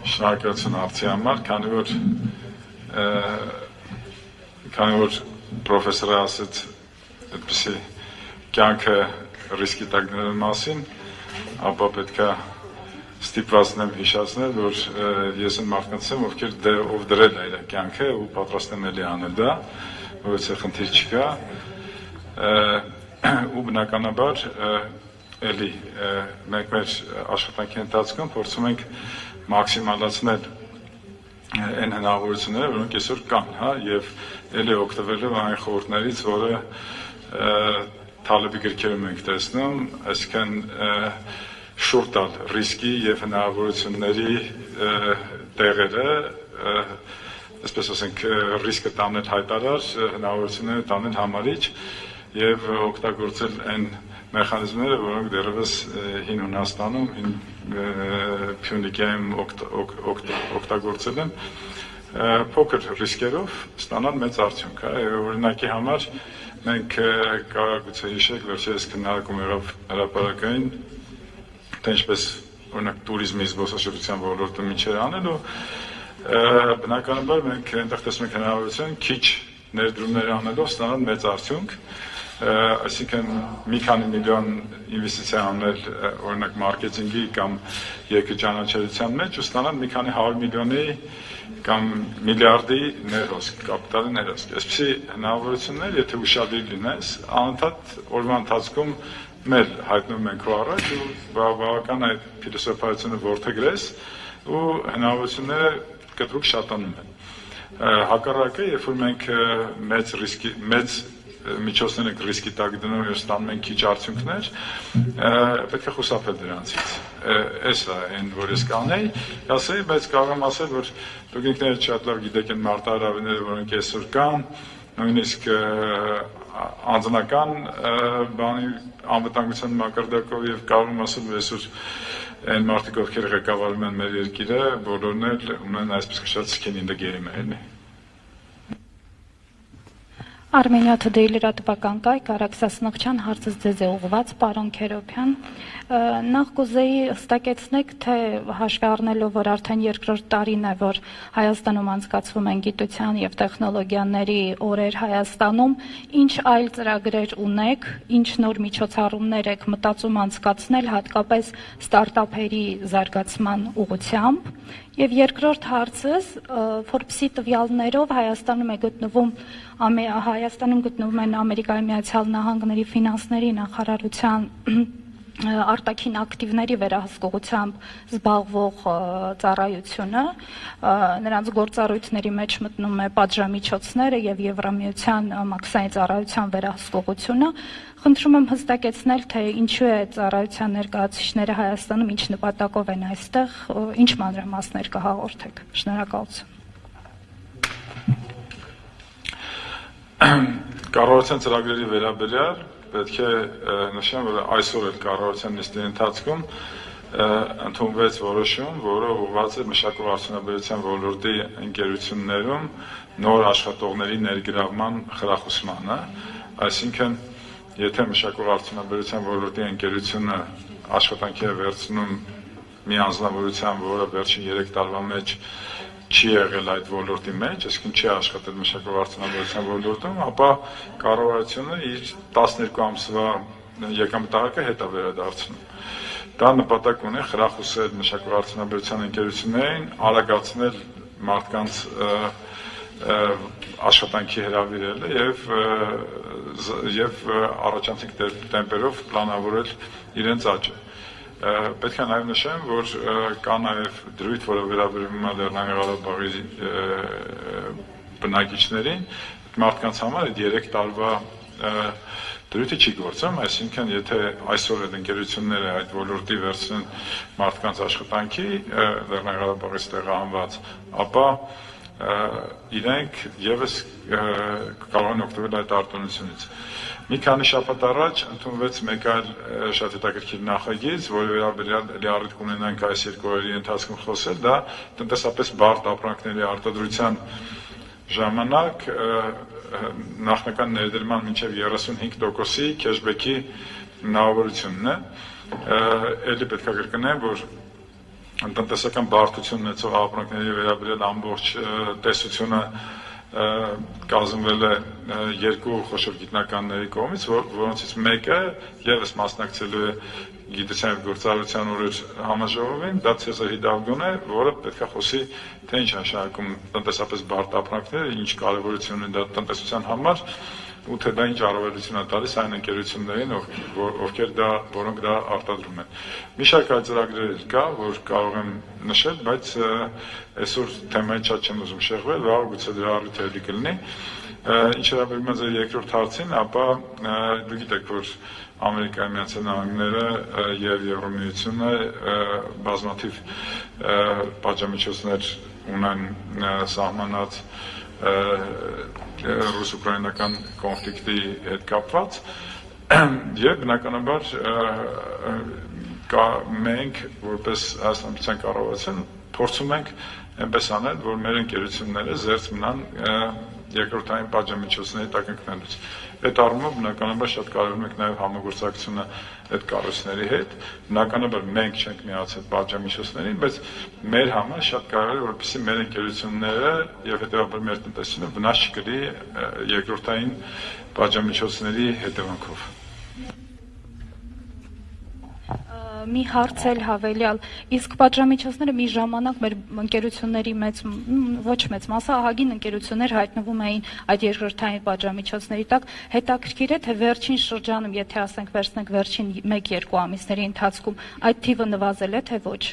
Շնորհակալություն հարցի համար, քանի որ պրոֆեսորը ասեց այդպիսի կյանքը ռիսկի տակ դնելու մասին, ապա պետք է ստիպվածնեմ հիշացնել, որ ես այն մարդկանց եմ, ով դրել է իր կյանքը ու պատրաստ եմ էլի անել դա, որովհետեւ խնդիր չկա, ու բնականաբար էլի մենք մեր աշխատանքի ընթացքում փորձում ենք մաքսիմալացնել այն հնարավորությունները, որոնք այսօր կան, հա, եւ էլի օգտվելով այն խորհուրդներից, որը Թալեբի գրքերում ենք տեսնում, այսինքն շուրջ տալ ռիսկի եւ հնարավորությունների տեղերը, այսպես ասենք, ռիսկը տանել հայտարար, հնարավորությունները տանել համարիչ եւ օգտագործել այն մեխանիզմները, որոնք դեռևս հին Հունաստանում, հին Փյունիկայում օգտագործել են, փոքր ռիսկերով ստանալ մեծ արդյունք, օրինակի համար մենք կարող գուցե հիշեք, վերջերս քննարկում եղավ հրապարակային, թե ինչպես օրինակ туриզմի զբոսաշրջության ոլորտը միջեր անելու, բնականաբար մենք այնտեղ տեսնում ենք հնարավորություն քիչ ներդրումներ անելով ստանալ մեծ արդյունք, այսինքն մի քանի միլիոն ինվեստիցիա անել օրինակ մարքեթինգի կամ երկրաճանաչելիության մեջ ու ստանալ մի քանի 100 միլիոնի կամ միլիարդի ներհոսք, կապիտալի ներհոսք։ Այսպիսի հնարավորություններ, եթե ուշադիր լինես, անընդհատ օրվա ընթացքում մեր հայտնվում են քո առաջ ու բավական այդ փիլիսոփայությունը որդեգրես ու հնարավորությունները կտրուկ շատանում են։ Հակառակը, երբ որ մենք մեծ միջոցներ ենք ռիսկի տակ դնում եւ ստանում ենք քիչ արդյունքներ, պետք է խուսափել դրանցից։ Էս է այն, որ ես կանեի, ասեի, բայց կարող եմ ասել, որ դուք ինքներդ շատ լավ գիտեք այն մարտահրավերները, որոնք այսօր կան, նույնիսկ անձնական բանի անվտանգության մակարդակով եւ կարող եմ ասել, որ այսօր այն մարդիկ, ովքեր ղեկավարում են մեր երկիրը, բոլորն էլ ունեն այսպես կոչված skin in the game, էլի։ Armeniatoday լրատվական կայք Արաքսասնողջան հարցս ձեզ է ուղղված, պարոն Քերոբյան, նախ կուզեի հստակեցնեք, թե հաշվի առնելով, որ արդեն երկրորդ տարին է, որ Հայաստանում անցկացվում են գիտության եւ տեխնոլոգիաների օրեր Հայաստանում, ինչ այլ ծրագրեր ունեք, ինչ նոր միջոցառումներ եք մտածում անցկացնել, հատկապես ստարտափերի զարգացման ուղղությամբ։ Եվ երկրորդ հարցս, Forbes-ի տվյալներով Հայաստանում գտնվում են Ամերիկայի Միացյալ Նահանգների ֆինանսների նախարարության արտաքին ակտիվների վերահսկողությամբ զբաղվող ծառայությունը, նրանց գործառույթների մեջ մտնում է պատժամիջոցները եւ Եվրամիության մաքսային ծառայության վերահսկողությունը։ Խնդրում եմ հստակեցնել, թե ինչու է ծառայության ներկայացուցիչները Հայաստանում, ինչ նպատակով են այստեղ, ինչ մանրամասներ կհաղորդեք։ Շնորհակալություն։ Կառավարության ծրագրերի վերաբերյալ պետք է նշեմ, որ այսօր էլ կառավարության նիստի ընթացքում ընդունվեց որոշում, որը ուղղված է մշակող արդյունաբերության ոլորտի ընկերություններում նոր աշխատողների ներգրավման խրախուսմանը, այսինքն եթե մշակող արդյունաբերության ոլորտի ընկերությունը աշխատանքի է վերցնում մի անձնավորության, որը վերջին 3 տարվա մեջ չի եղել այդ ոլորտի մեջ, այսինքն չի աշխատել մշակութային ոլորտում, ապա կառավարությունը իր 12 ամսվա եկամտահարկը հետա վերադարձնում։ Դա նպատակ ունի խրախուսել մշակութային ընկերություններին արագացնել մարդկանց աշխատանքի հրավիրելը եւ առաջանցիկ տեմպերով պլանավորել իրենց աճը։ Պետք է նաև նշեմ, որ կա նաև դրույթ, որը վերաբերում է Լեռնային Ղարաբաղի բնակիչներին, մարդկանց համար այդ 3 տարվա դրույթը չի գործում, այսինքն եթե այսօր այդ ընկերությունները այդ ոլորտի վերցնեն մարդկանց աշխատանքի Լեռնային Ղարաբաղից տեղահանված, ապա իրենք եւս կարող են օգտվել այդ արտոնությունից։ Մի քանի շաբաթ առաջ ընդունվեց մեկ այլ շատ հետաքրքիր նախագիծ, որի վերաբերյալ առիթ կունենանք այս 2 օրերի ընթացքում խոսել, դա տնտեսապես բարդ ապրանքների արտադրության ժամանակ նախնական ներդրման մինչև 35%-ի քեշբեքի հնարավորությունն է։ Էլի պետք է կրկնեմ, որ տնտեսական բարդություն ունեցող ապրանքների վերաբերյալ ամբողջ տեսությունը կազմվել է 2 խոշոր գիտնականների կողմից, որոնցից մեկը եւս մասնակցելու է գիտության եւ գործարարության օրեր համաժողովին, դա Ցեզար Հիդալգոն է, որը պետք է խոսի, թե ինչ նշանակում տնտեսապես բարդ ապրանքները, ինչ կարեւորություն ունի դա տնտեսության համար, ու թե դա ինչ առավելություն է տալիս այն ընկերություններին, որոնք դա արտադրում են։ Մի շարք այլ ծրագրեր կա, որ կարող եմ նշել, բայց այսօր թեմային շատ չեմ ուզում շեղվել, վաղ գուցե դրա առիթ էլի կլինի։ Ինչ վերաբերում է ձեր երկրորդ հարցին, ապա դուք գիտեք, որ Ամերիկայի Միացյալ Նահանգները եւ Եվրոմիությունը բազմաթիվ պատժամիջոցներ ունեն սահմանած ռուս-ուկրաինական կոնֆլիկտի հետ կապված եւ բնականաբար մենք որպես Հայաստանյան կառավարություն փորձում ենք այնպես անել, որ մեր ընկերությունները զերծ մնան երկրորդային պատժամիջոցների տակ ընկնելուց։ Այդ առումով բնականաբար շատ կարևոր է նաև համագործակցությունը այդ կառույցների հետ։ Բնականաբար մենք չենք միացել պատժամիջոցներին, բայց մեր համար շատ կարևոր է, որպեսզի մեր ընկերությունները եւ հետեւաբար մեր տնտեսությունը վնաս չկրի երկրորդային պատժամիջոցների հետևանքով։ Մի հարց էլ հավելյալ, իսկ պատժամիջոցները մի ժամանակ մեր ընկերությունների ոչ մեծ մասը ահագին ընկերություններ հայտնվում էին այդ երկրորդային պատժամիջոցների տակ, հետաքրքիր է, թե վերջին շրջանում, եթե ասենք վերցնենք վերջին 1-2 ամիսների ընթացքում, այդ թիվը նվազել է, թե ոչ։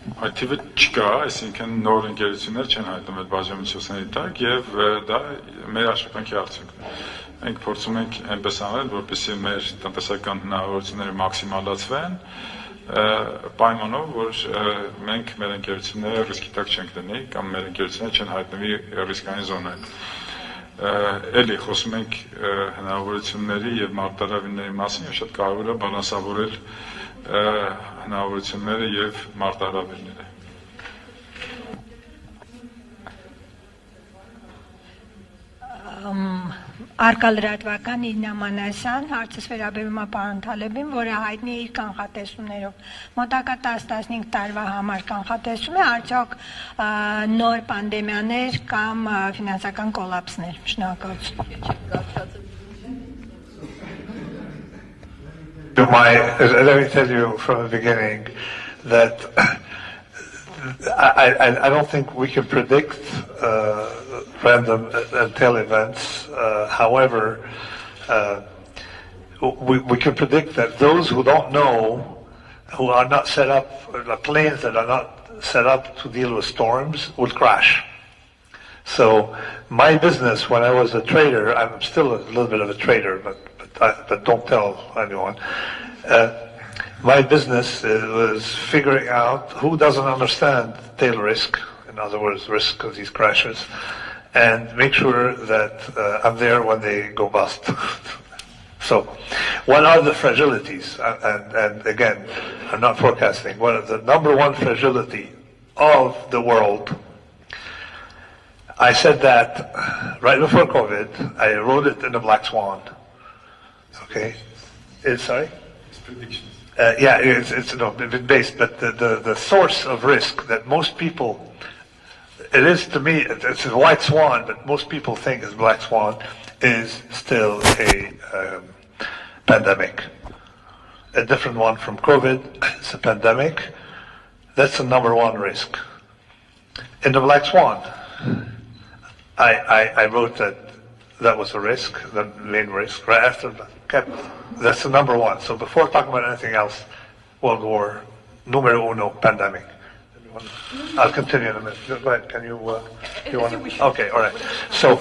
Այդ թիվը չկա, այսինքն նոր ընկերություններ չեն հայտնվել պատժամիջոցների տակ եւ դա մեր աշխատանքի արդյունքն է։ Մենք փորձում ենք այնպես անել, որպեսզի մեր տնտեսական հնարավորությունները մաքսիմալացվեն, պայմանով, որ մենք մեր ընկերությունները ռիսկի տակ չենք դնի կամ մեր ընկերությունները չեն հայտնվի ռիսկային զոնայում։ Էլի խոսում ենք հնարավորությունների եւ մարտահրավերների մասին, եւ շատ կարեւոր է բալանսավորել հնարավորությունները եւ մարտահրավերները։ Արկալրատվական Իրինա Մանասյան, հարցս վերաբերում է պարոն Թալեբին, որը հայտնի է իր կանխատեսումներով։ Մոտակա 10-15 տարվա համար կանխատեսում է արդյոք նոր պանդեմիաներ կամ ֆինանսական կոլապսներ։ Շնորհակալություն։ Let me tell you from the beginning that I don't think we can predict random and tail events. However, we can predict that those who don't know, who are not set up, the planes that are not set up to deal with storms will crash. So my business, when I was a trader, I'm still a little bit of a trader, but don't tell anyone. My business was figuring out who doesn't understand tail risk, in other words, risk of these crashes, and make sure that I'm there when they go bust. So, what are the fragilities? And again, I'm not forecasting. One of the number one fragility of the world, I said that right before COVID. I wrote it in the Black Swan. Okay, sorry. It's predictions. Yeah, it's based, but the source of risk that most people it is to me, it's a white swan, but most people think is black swan, is still a pandemic. A different one from COVID, it's a pandemic. That's the number one risk. In the black swan, I wrote that was a risk, the main risk. Right after that, that's the number one. So before talking about anything else, World War, numero uno, pandemic. I'll continue in a minute. Go ahead. Can you want to? Okay, all right. So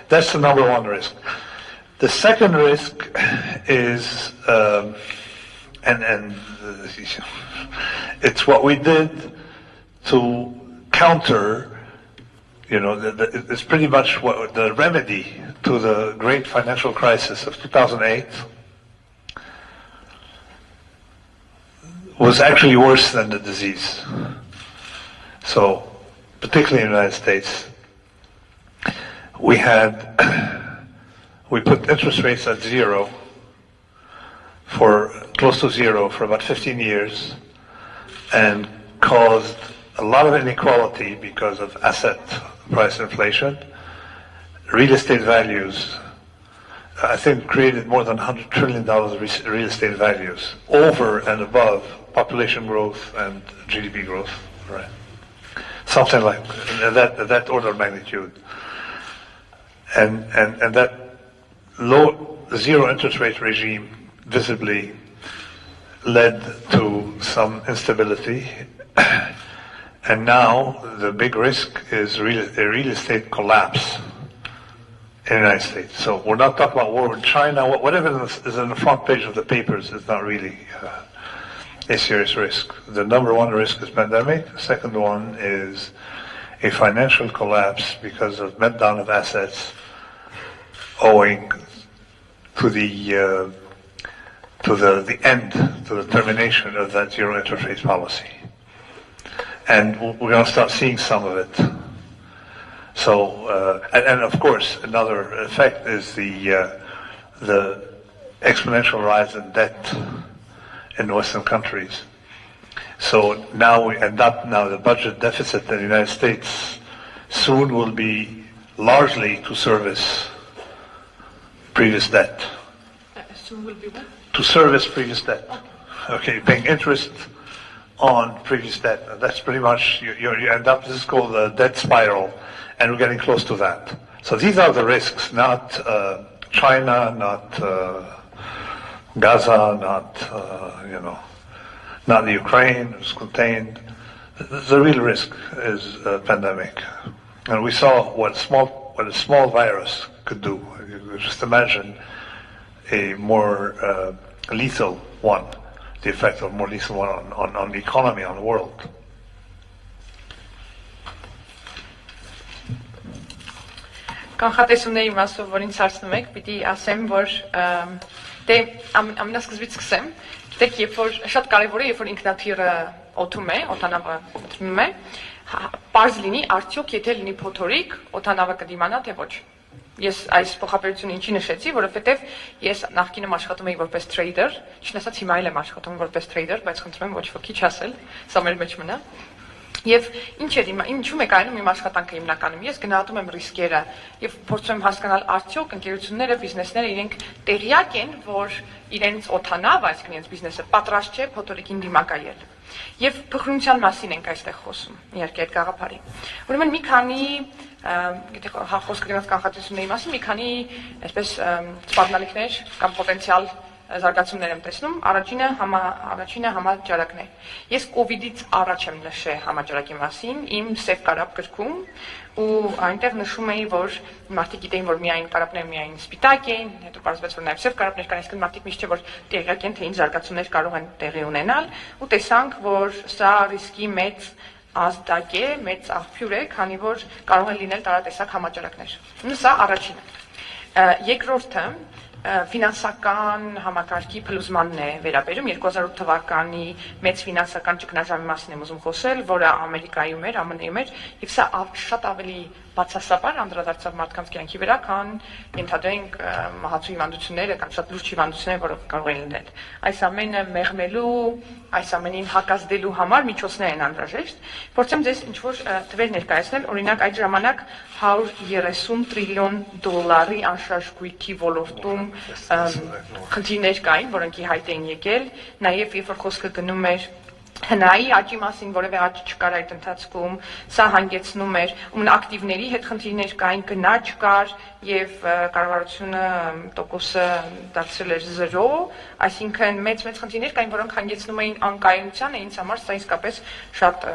that's the number one risk. The second risk is, it's what we did to counter. It's pretty much what the remedy to the great financial crisis of 2008 was actually worse than the disease. So, particularly in the United States, we put interest rates at zero, close to zero for about 15 years, and caused a lot of inequality because of asset price inflation. Real estate values, I think, created more than $100 trillion of real estate values, over and above population growth and GDP growth, right? Something like that order of magnitude. And that low zero interest rate regime visibly led to some instability. And now the big risk is a real estate collapse in the United States. So we're not talking about war in China. Whatever is on the front page of the papers is not really a serious risk. The number one risk is pandemic. The second one is a financial collapse because of meltdown of assets owing to the termination of that zero interest rate policy. And we're going to start seeing some of it. So, and of course, another effect is the exponential rise in debt in Western countries. So now the budget deficit in the United States soon will be largely to service previous debt. Soon will be what? To service previous debt. Okay, paying interest on previous debt. That's pretty much, you end up, this is called the debt spiral, and we're getting close to that. So these are the risks, not China, not Gaza, not the Ukraine, it's contained. The real risk is a pandemic. And we saw what a small virus could do. You could just imagine a more lethal one, the effect of more lethal one on the economy, on the world. Կանխատեսումների մասով, որ ինձ հարցնում եք, պիտի ասեմ, որ ամենասկզբից սկսեմ, գիտեք, երբ որ շատ կարևոր է, երբ որ ինքնաթիռը օդում է, օդանավը մտնում է, պարզ լինի, արդյոք եթե լինի փոթորիկ, օդանավը կդիմանա, թե ոչ։ Ես այս փոխաբերությունը ինչի նշեցի, որովհետև ես նախկինում աշխատում էի որպես trader, ճիշտ ասած հիմա էլ եմ աշխատում որպես trader, բայց խնդրում եմ ոչ ոքի չասել, սա մեր մեջ մնա։ Եվ ինչու՞մ է կայանում իմ աշխատանքը հիմնականում։ Ես գնահատում եմ ռիսկերը եւ փորձում եմ հասկանալ արդյոք ընկերությունները, բիզնեսները իրենք տեղյակ են, որ իրենց օդանավը, այսինքն իրենց բիզնեսը պատրաստ չէ փոթորիկին դիմակայել։ Եվ փխրունության մասին ենք այստեղ խոսում, իհարկե այդ գաղափարի։ Ուրեմն մի քանի գիտեք, խոսքը գնաց կանխատեսումների մասին, մի քանի այսպես սպառնալիքներ կամ պոտենցիալ զարգացումներ եմ տեսնում, առաջինը համաճարակն է։ Ես կովիդից առաջ եմ նշել համաճարակի մասին, իմ սև կարապ գրքում, ու այնտեղ նշում էի, որ մարդիկ գիտեին, որ միայն կարապները միայն սպիտակ են, հետո պարզվեց, որ նաև սև կարապներ կան, այսինքն մարդիկ միշտ չէ, որ տեղյակ են, թե ինչ զարգացումներ կարող են տեղի ունենալ, ու տեսանք, որ սա ռիսկի մեծ ազդակ է, մեծ աղբյուր է, քանի որ կարող են լինել տարատեսակ համաճարակներ։ Սա առաջինը։ Երկրորդը ֆինանսական համակարգի փլուզմանն է վերաբերում 2008 թվականի մեծ ֆինանսական ճգնաժամի մասին եմ ուզում խոսել, որը Ամերիկայում էր, ԱՄՆ-ում էր, եւ սա շատ ավելի բացասաբար անդրադարձավ մարդկանց կյանքի վրա, քան ենթադրենք մահացու հիվանդությունները կամ շատ լուրջ հիվանդությունները, որոնք կարող են լինել։ Այս ամենը մեղմելու, այս ամենին հակազդելու համար միջոցներ են անհրաժեշտ։ Փորձեմ ձեզ ինչ-որ թվեր ներկայացնել, օրինակ այդ ժամանակ 130 տրիլիոն դոլարի անշարժ գույքի ոլորտում խնդիրներ կային, որոնք ի հայտ էին եկել, նաև երբ որ խոսքը գնում էր հնայի աճի մասին, որևէ աճ չկար այդ ընթացքում, սա հանգեցնում էր ակտիվների հետ խնդիրներ կային, գնաճ կար եւ կառավարությունը տոկոսը դարձրել էր 0, այսինքն մեծ խնդիրներ կային, որոնք հանգեցնում էին անկայունությանը, ինձ համար սա իսկապես շատ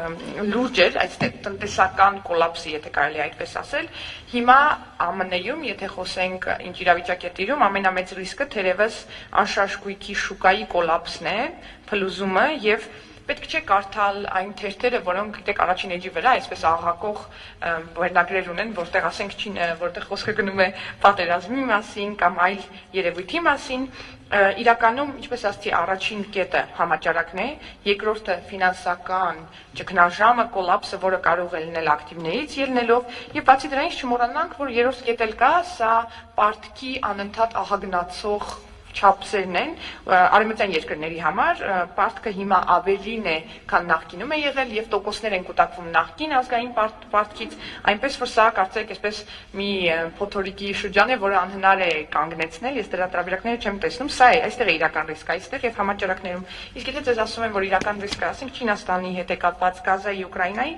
լուրջ էր, այս տնտեսական կոլապսի, եթե կարելի է այդպես ասել։ Հիմա ԱՄՆ-ում, եթե խոսենք ինչ իրավիճակ է տիրում, ամենամեծ ռիսկը թերևս անշարժ գույքի շուկայի կոլապսն է, փլուզումը եւ պետք չէ կարդալ այն թերթերը, որոնք գիտեք առաջին էջի վրա այսպես աղաղակող վերնագրեր ունեն, որտեղ ասենք որտեղ խոսքը գնում է պատերազմի մասին կամ այլ երևույթի մասին, իրականում ինչպես ասացի առաջին կետը համաճարակն է, երկրորդը ֆինանսական ճգնաժամը, կոլապսը, որը կարող է լինել ակտիվներից ելնելով, եւ բացի դրանից չմոռանանք, որ երրորդ կետը կա, սա պարտքի անընդհատ ահագնացող չափսերն են արևմտյան երկրների համար, պարտքը հիմա ավելին է, քան նախկինում է եղել եւ տոկոսներ են կուտակվում նախկին ազգային պարտքից, այնպես որ սա կարծեք այսպես մի փոթորիկի շրջան է, որը անհնար է կանգնեցնել, ես դրա տարբերակները չեմ տեսնում, սա է, այստեղ է իրական ռիսկը, այստեղ եւ համաճարակներում։ Իսկ եթե ձեզ ասում եմ, որ իրական ռիսկը, ասենք Չինաստանի հետ է կապված Գազայի, Ուկրաինայի,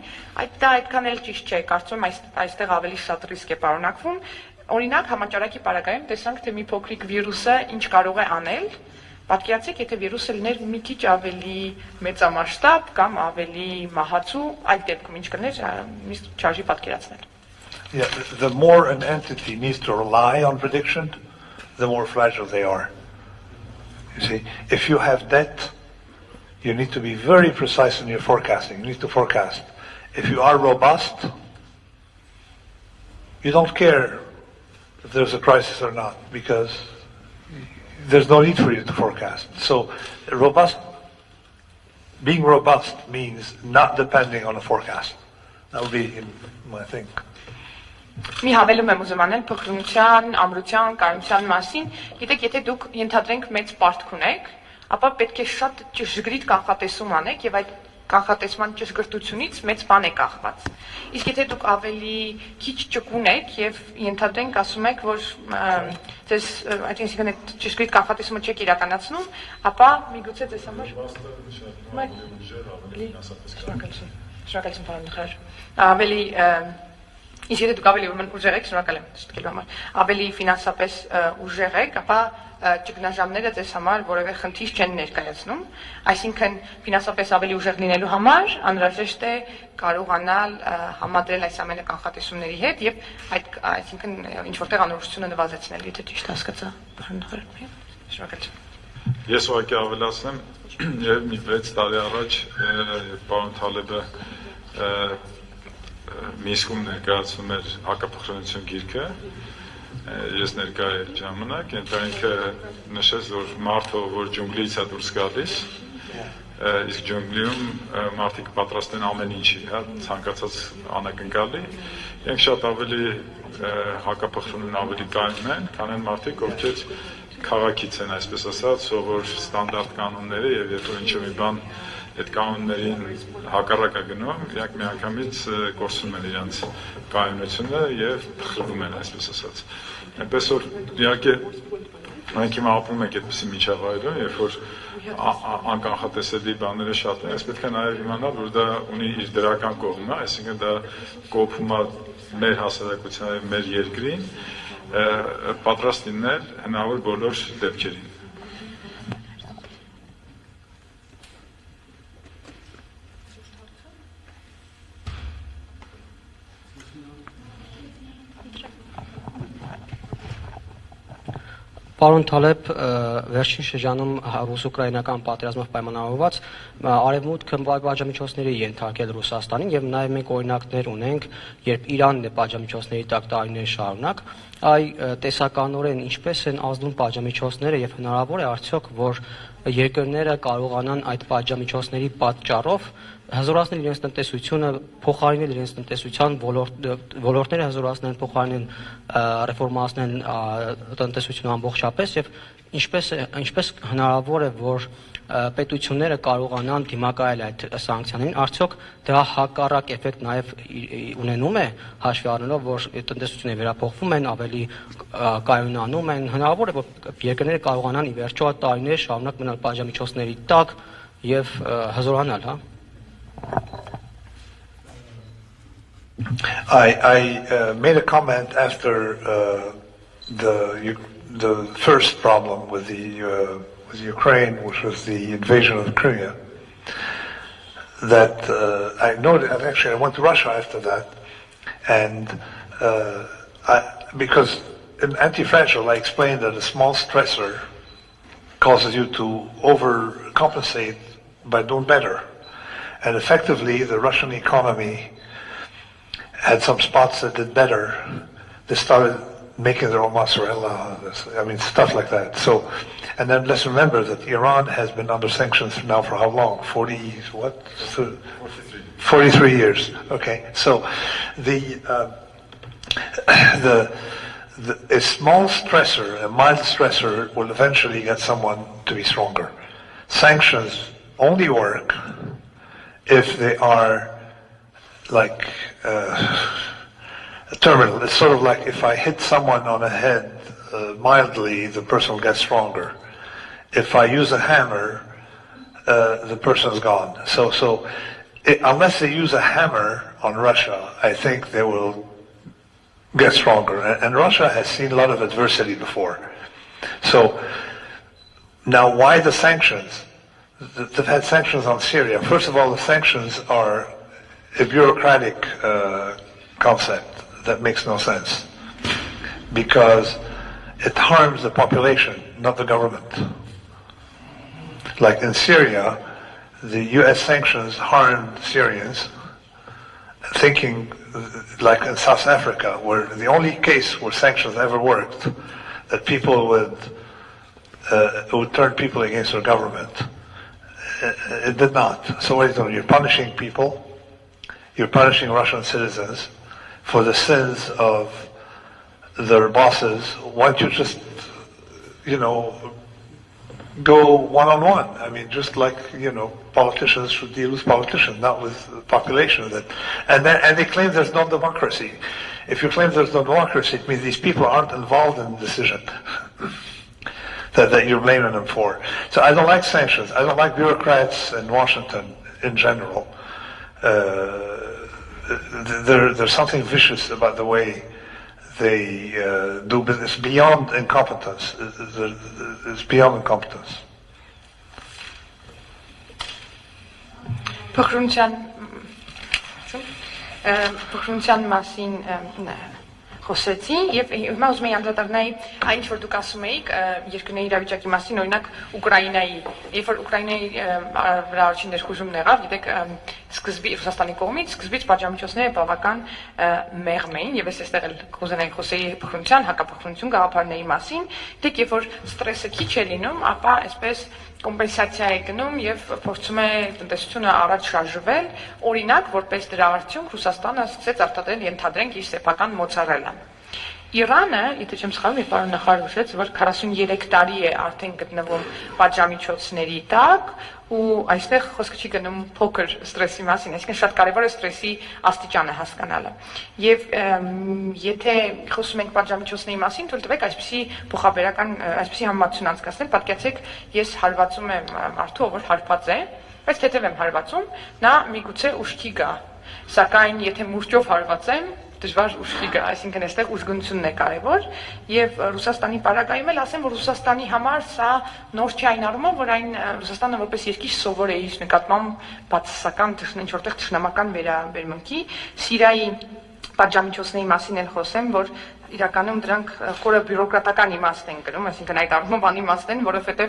դա այդքան էլ ճիշտ չէ, կարծում եմ այստեղ ավելի շատ ռիսկ է պարունակվում։ Օրինակ համաճարակի պարագայում տեսանք, թե մի փոքրիկ վիրուսը ինչ կարող է անել։ Պատկերացրեք, եթե վիրուսը լիներ մի քիչ ավելի մեծամասշտաբ կամ ավելի մահացու, այդ դեպքում ինչ կներ, չարժի պատկերացնել։ Yeah, the more an entity needs to rely on prediction, the more fragile they are. You see, if you have debt, you need to be very precise in your forecasting. You need to forecast. If you are robust, you don't care if there's a crisis or not, because there's no need for you to forecast. So being robust means not depending on a forecast. That would be my thing. Մի հավելում եմ ուզում անել փոքրության, ամրության, կայունության մասին։ Գիտեք, եթե դուք ենթադրենք մեծ պարտք ունեք, ապա պետք է շատ ճշգրիտ կանխատեսում անեք եւ այդ կանխատեսման ճշգրտությունից մեծ բան է կախված։ Իսկ եթե դուք ավելի քիչ ճկուն եք եւ ենթադրենք ասում եք, որ ձեզ այսինքն այդ ճշգրիտ կանխատեսումը չեք իրականացնում, ապա միգուցե ձեզ համար շնորհակալություն պարոն նախարար, ավելի իսկ եթե դուք ավելի ուժեղ եք, շնորհակալ եմ ստկելու համար, ավելի ֆինանսապես ուժեղ եք, ապա ճգնաժամները ձեզ համար որևէ խնդիր չեն ներկայացնում, այսինքն ֆինանսապես ավելի ուժեղ լինելու համար անհրաժեշտ է կարողանալ համադրել այս ամենը կանխատեսումների հետ եւ այդ այսինքն ինչ որտեղ անորոշությունը նվազեցնել, եթե ճիշտ հասկացա, պարոն նախարար։ Շնորհակալություն։ Ես ուղղակի ավելացնեմ, եւ մի 6 տարի առաջ պարոն Թալեբը Միսկում ներկայացնում էր հակափոխանցություն գիրքը, ես ներկայ ժամանակ, ինքը նշեց, որ մարդը, որ ջունգլիից է դուրս գալիս, իսկ ջունգլիում մարդիկ պատրաստ են ամեն ինչի, ցանկացած անակնկալի, իրենք շատ ավելի հակափոխանցումն ավելի կայուն են, քան են մարդիկ, ովքեր քաղաքից են, այսպես ասած, սովոր ստանդարտ կանոնները եւ երբ որ ինչ-որ մի բան այդ կանոններին հակառակ է գնում, իրանք միանգամից կորցնում են իրենց կայունությունը եւ փխրվում են, այսպես ասած։ Այնպես որ իհարկե մենք հիմա ապրում ենք այդպիսի միջավայրում, երբ որ անկանխատեսելի բաները շատ են, պետք է նաեւ իմանալ, որ դա ունի իր դրական կողմը, այսինքն դա կոփում է մեր հասարակությանը, մեր երկրին, պատրաստ լինել հնարավոր բոլոր դեպքերին։ Պարոն Թալեբ, վերջին շրջանում ռուս-ուկրաինական պատերազմով պայմանավորված արևմուտքը պատժամիջոցների ենթարկել Ռուսաստանին եւ նաեւ մենք օրինակներ ունենք, երբ Իրանն է պատժամիջոցների տակ տարիներ շարունակ, տեսականորեն ինչպես են ազդում պատժամիջոցները եւ հնարավոր է արդյոք որ երկրները կարողանան այդ պատժամիջոցների պատճառով հզորացնել իրենց տնտեսությունը, փոխարինել իրենց տնտեսության ոլորտները հզորացնել, փոխարինել ռեֆորմացնել տնտեսությունը ամբողջապես եւ ինչպես հնարավոր է որ պետությունները կարողանան դիմակայել այդ սանկցիաներին, արդյոք դա հակառակ էֆեկտ նաև ունենում է հաշվի առնելով, որ տնտեսությունները վերափոխվում են, ավելի կայունանում են, հնարավոր է որ երկրները կարողանան ի վերջո տարիներ շարունակ մնալ պատժամիջոցների տակ եւ հզորանալ, հա։ I made a comment after the first problem with Ukraine, which was the invasion of Crimea, that I noted. Actually, I went to Russia after that, and because in anti-fragile, I explained that a small stressor causes you to overcompensate by doing better, and effectively, the Russian economy had some spots that did better. They started making their own mozzarella, stuff like that. So, and then let's remember that Iran has been under sanctions now for how long? 43 years. Okay. So, a small stressor, a mild stressor, will eventually get someone to be stronger. Sanctions only work if they are like terminal. It's sort of like if I hit someone on the head mildly, the person will get stronger. If I use a hammer, the person's gone. So unless they use a hammer on Russia, I think they will get stronger. And Russia has seen a lot of adversity before. So now why the sanctions? They've had sanctions on Syria. First of all, the sanctions are a bureaucratic concept that makes no sense because it harms the population, not the government. Like in Syria, the US sanctions harmed Syrians, thinking like in South Africa, where the only case where sanctions ever worked, that people would turn people against their government. It did not. So what are you doing? You're punishing people. You're punishing Russian citizens for the sins of their bosses. Why don't you just, go one-on-one? I mean, just like, politicians should deal with politicians, not with the population. And they claim there's no democracy. If you claim there's no democracy, it means these people aren't involved in the decision that you're blaming them for. So I don't like sanctions. I don't like bureaucrats in Washington in general. There's something vicious about the way they do business beyond incompetence. It's beyond incompetence. Փոքրունցյան մասին խոսեցի եւ հիմա ուզում եմ անդրադառնալ այն ինչ որ դուք ասում էիք երկրների իրավիճակի մասին, օրինակ Ուկրաինայի, երբ որ Ուկրաինայի վրա առաջին ներխուժումն եղավ, գիտեք, սկզբի Ռուսաստանի կողմից սկզբից պատժամիջոցները բավական մեղմ էին եւ ես այստեղ էլ կուզենայի խոսեի փոքրունցյան, հակափոքրունցություն գաղափարների մասին, դեք երբ որ ստրեսը քիչ է լինում, ապա այսպես կոմպենսացիա է գնում եւ փորձում է տնտեսությունը առաջ շարժվել, օրինակ որպես դրա արդյունք Ռուսաստանը սկսեց արտադրել ենթադրենք իր սեփական մոցարելան։ Իրանը, եթե չեմ սխալվում, եւ պարոն նախարար ուշեց, որ 43 տարի է արդեն գտնվում պատժամիջոցների տակ ու այստեղ խոսքը չի գնում փոքր ստրեսի մասին, այսինքն շատ կարեւոր է ստրեսի աստիճանը հասկանալը։ Եվ եթե խոսում ենք պատժամիջոցների մասին, թույլ տվեք այսպիսի փոխաբերական, այսպիսի համեմատություն անցկացնել, պատկերացեք, ես հարվածում եմ մարդու, ով հարված է, բայց թեթև եմ հարվածում, նա միգուցե ուշքի գա, սակայն եթե մուրճով հարված եմ, դժվար ուշքի գա, այսինքն այստեղ ուժգնությունն է կարևոր եւ Ռուսաստանի պարագայում էլ ասեմ, որ Ռուսաստանի համար սա նոր չի այն առումով, որ այն Ռուսաստանը որպես երկիր սովոր է իր նկատմամբ բացասական ինչ որտեղ թշնամական վերաբերմունքի, Սիրիայի պատժամիջոցների մասին էլ խոսեմ, որ իրականում դրանք խորը բյուրոկրատական իմաստ են կրում, այսինքն այդ առումով անիմաստ են, որովհետև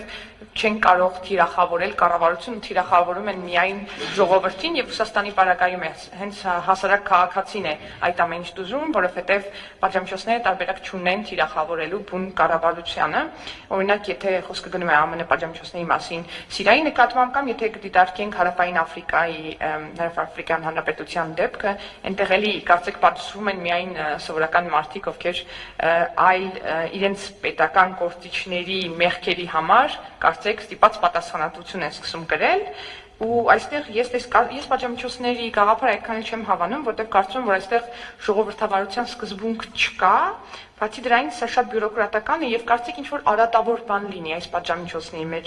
չեն կարող թիրախավորել, կառավարությունը թիրախավորում են միայն ժողովրդին եւ Ռուսաստանի պարագայում է հենց հասարակ քաղաքացին է այդ ամեն ինչ դուժում, որովհետև պատժամիջոցները տարբերակ չունեն թիրախավորելու բուն կառավարությանը։ Օրինակ, եթե խոսքը գնում է ԱՄՆ պատժամիջոցների մասին Սիրիայի նկատմամբ կամ եթե դիտարկենք Հարավային Աֆրիկյան Հանրապետության դեպքը, այնտեղ էլի կարծեք պատժվում են միայն սովորական մարդիկ, ովքեր այլ իրենց պետական գործիչների մեղքերի համար կարծեք ստիպած պատասխանատվություն են սկսում կրել ու այստեղ ես պատժամիջոցների գաղափարը այդքան չեմ հավանում, որտեղ կարծում եմ, որ այստեղ ժողովրդավարության սկզբունք չկա, բացի դրանից սա շատ բյուրոկրատական է եւ կարծեք ինչ որ արատավոր բան լինի այս պատժամիջոցների մեջ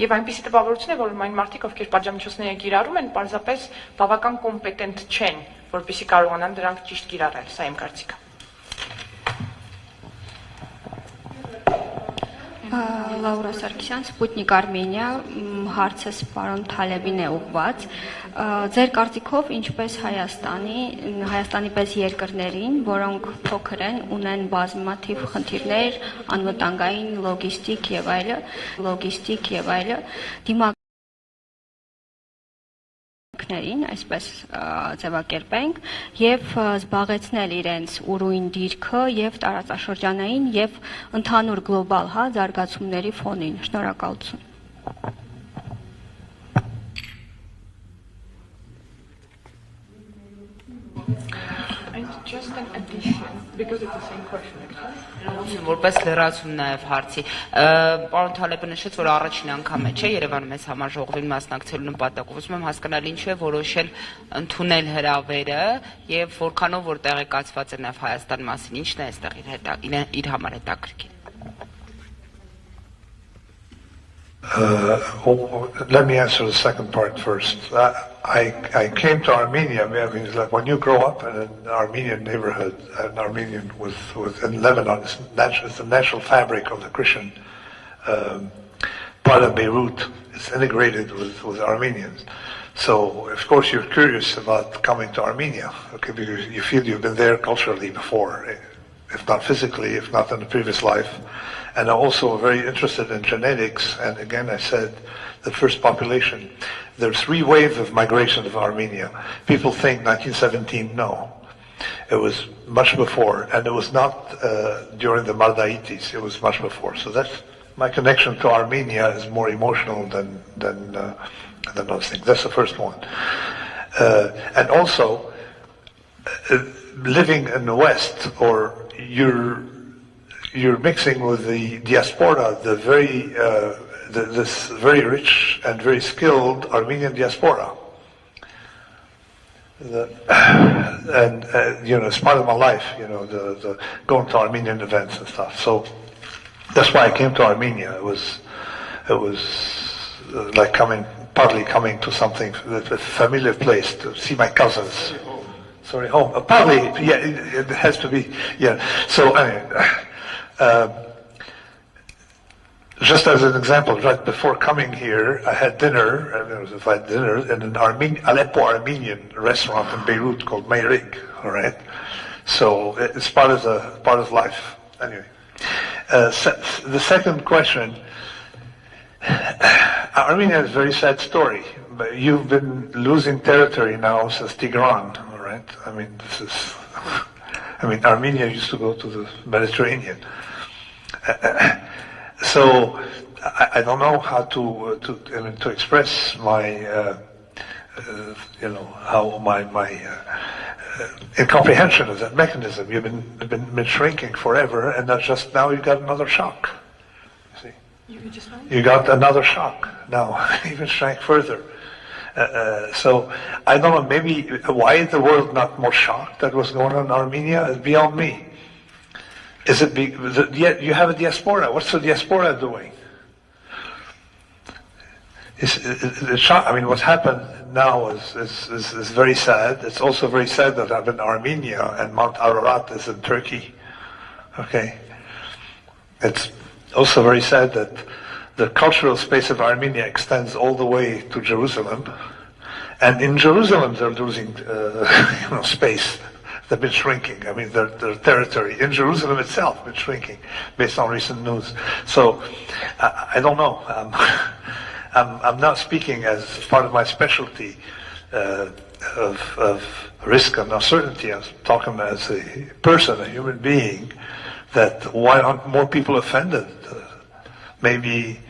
եւ այնպիսի տպավորություն է, որ այն մարդիկ, ովքեր պատժամիջոցները կիրառում են, պարզապես բավական կոմպետենտ չեն, որպեսզի կարողանան դրանք ճիշտ կիրառել, սա իմ կարծիքը։ Լաուրա Սարգսյան, Սպուտնիկ Արմենիա, հարցս պարոն Թալեբին է ուղղված։ Ձեր կարծիքով ինչպես Հայաստանի պես երկրներին, որոնք փոքր են, ունեն բազմաթիվ խնդիրներ, անվտանգային, լոգիստիկ եւ այլը, այսպես ձևակերպենք, եւ զբաղեցնել իրենց ուրույն դիրքը եւ տարածաշրջանային եւ ընդհանուր գլոբալ զարգացումների ֆոնին։ Շնորհակալություն։ Just an addition, because it's the same question actually. Որպես լրացում նաև հարցի, պարոն Թալեբը նշեց, որ առաջին անգամ է, չէ, Երևանում այս համաժողովին մասնակցելու նպատակով, ուզում եմ հասկանալ ինչու է որոշել ընդունել հրավերը եւ որքանով որ տեղեկացված է նաև Հայաստան մասին, ինչն է այստեղ իր համար հետաքրքիր։ Let me answer the second part first. I came to Armenia. I mean, it's like when you grow up in an Armenian neighborhood, an Armenian in Lebanon, it's the natural fabric of the Christian part of Beirut. It's integrated with Armenians. So, of course, you're curious about coming to Armenia, okay, because you feel you've been there culturally before, if not physically, if not in the previous life. And I'm also very interested in genetics. And again, I said the first population. There's 3 waves of migration of Armenia. People think 1917, no. It was much before. And it was not during the Mardaitis. It was much before. So that's my connection to Armenia is more emotional than those things. That's the first one. And also, living in the West, or you're mixing with the diaspora, this very rich and very skilled Armenian diaspora. It's part of my life, the going to Armenian events and stuff. So that's why I came to Armenia. It was like partly coming to something, a familiar place to see my cousins. Sorry, home. Partly, yeah, it has to be, yeah. So anyway. Just as an example, right before coming here, I had dinner in an Aleppo Armenian restaurant in Beirut called Meyrig. All right, so it's part of life. Anyway, the second question: Armenia is a very sad story. You've been losing territory now since Tigran. All right, Armenia used to go to the Mediterranean. So I don't know how to express my how my incomprehension of that mechanism. You've been shrinking forever, and that's just now you got another shock. See, you got another shock now, even shrank further. So I don't know. Maybe why is the world not more shocked that what's going on in Armenia is beyond me. Is it you have a diaspora? What's the diaspora doing? What's happened now is very sad. It's also very sad that I'm in Armenia and Mount Ararat is in Turkey. Okay. It's also very sad that the cultural space of Armenia extends all the way to Jerusalem, and in Jerusalem they're losing space They've been shrinking. I mean, their territory in Jerusalem itself been shrinking based on recent news. So I don't know. I'm not speaking as part of my specialty of risk and uncertainty. I'm talking as a person, a human being, that why aren't more people offended? Maybe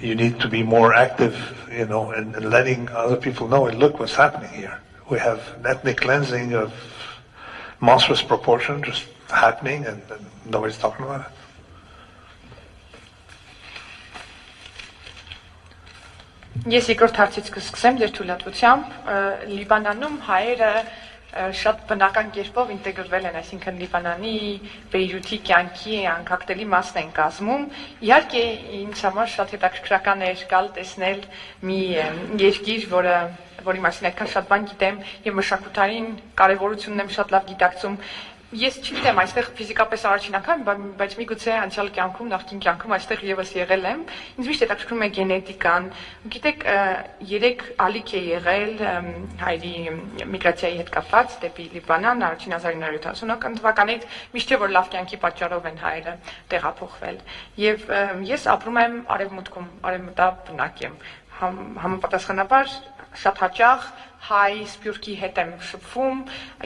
you need to be more active, in letting other people know, and look what's happening here. We have an ethnic cleansing of monstrous proportion just happening, and nobody's talking about it. Ես երկրորդ հարցից կսկսեմ ձեր թույլատվությամբ, Լիբանանում հայերը շատ բնական կերպով ինտեգրվել են, այսինքն Լիբանանի Բեյրութի կյանքի անկախտելի մասն են կազմում։ Իհարկե ինձ համար շատ հետաքրքրական էր գալ տեսնել մի երկիր, որի մասին այդքան շատ բան գիտեմ եւ մշակութային կարեւորությունն եմ շատ լավ գիտակցում։ Ես չգիտեմ այստեղ ֆիզիկապես առաջին անգամ, բայց միգուցե անցյալ կյանքում, նախկին կյանքում այստեղ եւս եղել եմ։ Ինձ միշտ հետաքրքրում է գենետիկան։ Գիտեք, 3 ալիք է եղել հայերի միգրացիայի հետ կապված դեպի Լիբանան առաջին 1970 թվականից, միշտ որ լավ կյանքի պատճառով են հայերը տեղափոխվել։ Եվ ես ապրում եմ արևմուտքում, արևմտաբնակ եմ։ Համապատասխանաբար շատ հաճախ հայ սփյուռքի հետ եմ շփվում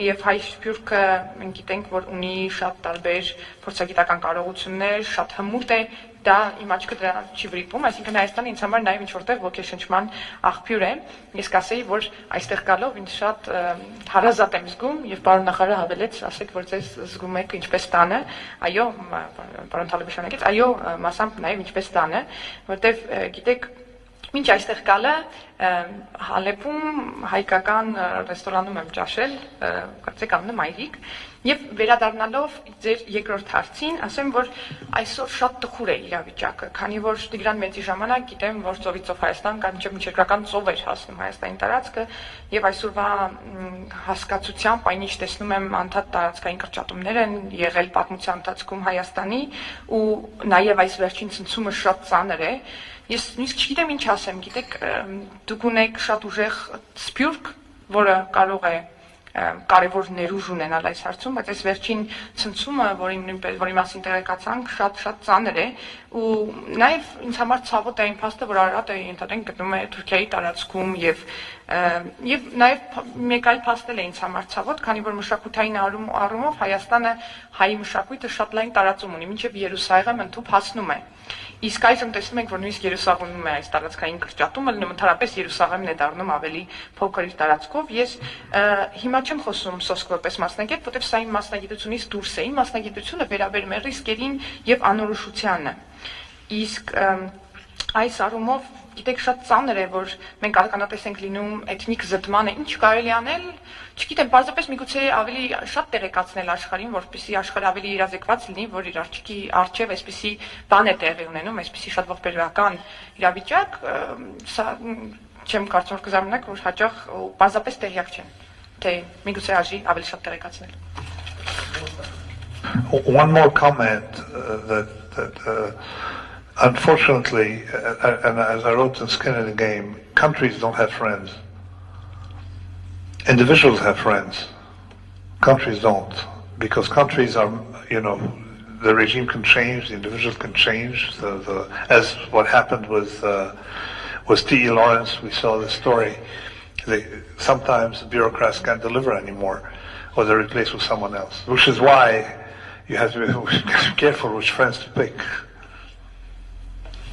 եւ հայ սփյուռքը մենք գիտենք որ ունի շատ տարբեր փորձագիտական կարողություններ, շատ հմուտ է, դա իմ աչքը դրա չի վրիպում, այսինքն Հայաստանը ինձ համար նաեւ ինչ որտեղ ոգեշնչման աղբյուր է։ Ես կասեի որ այստեղ գալով ինձ շատ հարազատ եմ զգում եւ պարոն նախարարը հավելեց, ասեք որ ձեզ զգում եք ինչպես տանը, այո, պարոն Թալեբի շնորհակալից, այո, մասամբ նաեւ ինչպես տանը, որտեւ գիտեք Մինչ այստեղ գալը Հալեբում հայկական ռեստորանում եմ ճաշել, կարծեք անունը Մայրիկ, եւ վերադառնալով ձեր երկրորդ հարցին, ասեմ որ այսօր շատ տխուր է իրավիճակը, քանի որ Տիգրան Մեծի ժամանակ գիտեմ որ ծովից ծով Հայաստան կամ միջերկրական ծով էր հասնում Հայաստանի տարածքը եւ այսօրվա հասկացությամբ այնինչ տեսնում եմ անդադ տարածքային կրճատումներ են եղել պատմության ընթացքում Հայաստանի ու նաեւ այս վերջին ցնցումը շատ ծանր է։ Ես նույնիսկ չգիտեմ ինչ ասեմ, գիտեք, դուք ունեք շատ ուժեղ սփյուռք, որը կարող է կարևոր ներուժ ունենալ այս հարցում, բայց այս վերջին ցնցումը, որի մասին տեղեկացանք, շատ ծանր է ու նաև ինձ համար ցավոտ է այն փաստը, որ Արարատը ընդհանրեն գտնվում է Թուրքիայի տարածքում եւ նաև մեկ այլ փաստ է ինձ համար ցավոտ, քանի որ մշակութային առումով Հայաստանը հայի մշակույթը շատ լայն տարածում ունի, մինչև Երուսաղեմ ընդհուպ հասնում է։ Իսկ այժմ տեսնում ենք, որ նույնիսկ Երուսաղեմում է այս տարածքային կրճատումը, ընդհանրապես Երուսաղեմն է դառնում ավելի փոքր իր տարածքով։ Ես հիմա չեմ խոսում սոսկ որպես մասնագետ, որտեղ սա իմ մասնագիտությունից դուրս է։ Իմ մասնագիտությունը վերաբերում է ռիսկերին եւ անորոշությանը։ Իսկ այս առումով գիտեք շատ ծանր է, որ մենք ականատես ենք լինում էթնիկ զտմանը, ինչ կարելի անել, չգիտեմ, պարզապես միգուցե ավելի շատ տեղեկացնել աշխարհին, որպեսզի աշխարհը ավելի իրազեկված լինի, որ իր առջև այսպիսի բան է տեղի ունենում, այսպիսի շատ ողբերգական իրավիճակ, սա չեմ կարծում որ կզարմանաք, որ հաճախ պարզապես տեղյակ չեն, թե միգուցե արժի ավելի շատ տեղեկացնել։ One more comment that unfortunately, and as I wrote in Skin in the Game, countries don't have friends. Individuals have friends. Countries don't. Because countries are, the regime can change, the individual can change. As what happened with T.E. Lawrence, we saw the story. Sometimes bureaucrats can't deliver anymore, or they're replaced with someone else. Which is why you have to be careful which friends to pick.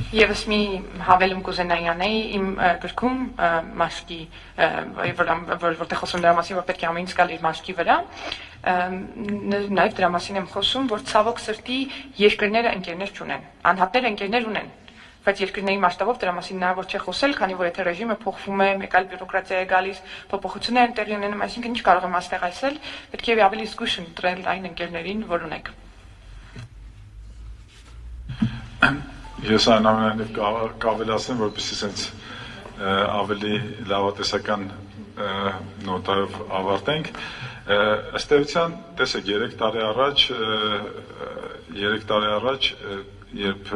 Եվս մի հավելում կուզենայի անեի իմ գրքում մաշկի, որտեղ խոսում դրա մասին, որ պետք է ամեն ինչ գալ իր մաշկի վրա, նաև դրա մասին եմ խոսում, որ ցավոք սրտի երկրները ընկերներ չունեն, անհատներ ընկերներ ունեն, բայց երկրների մասշտաբով դրա մասին հնարավոր չէ խոսել, քանի որ եթե ռեժիմը փոխվում է, մեկ այլ բյուրոկրատիա է գալիս, փոփոխություններ են տեղի ունենում, այսինքն ինչ կարող եմ այստեղ ասել, պետք է ավելի զգույշ ընտրել այն ընկերներին, որ ունեք։ Ես այնուամենայնիվ կավելացնեմ, որպեսզի սենց ավելի լավատեսական նոտայով ավարտենք։ Ըստ էության, տեսեք, 3 տարի առաջ, երբ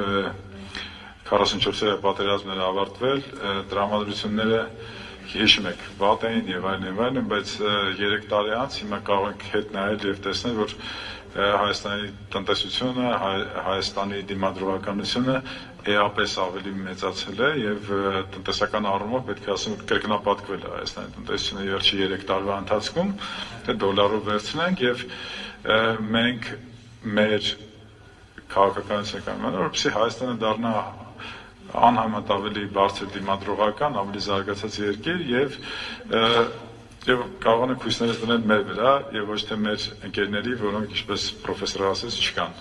44-րդ պատերազմները ավարտվել, տրամադրությունները հիշում եք, վատ էին եւ այլն, բայց 3 տարի անց հիմա կարող ենք հետ նայել եւ տեսնել, որ Հայաստանի տնտեսությունը, Հայաստանի դիմադրողականությունը էապես ավելի մեծացել է եւ տնտեսական առումով պետք է ասեմ կրկնապատկվել է Հայաստանի տնտեսությունը վերջի 3 տարվա ընթացքում, թե դոլարով վերցնենք եւ մենք մեր քաղաքականության կանոնը, որպեսզի Հայաստանը դառնա անհամեմատ ավելի բարձր դիմադրողական, ավելի զարգացած երկիր եւ կարող ենք հույսներս դնել մեր վրա եւ ոչ թե մեր ընկերների, որոնք ինչպես պրոֆեսորը ասեց, չկան։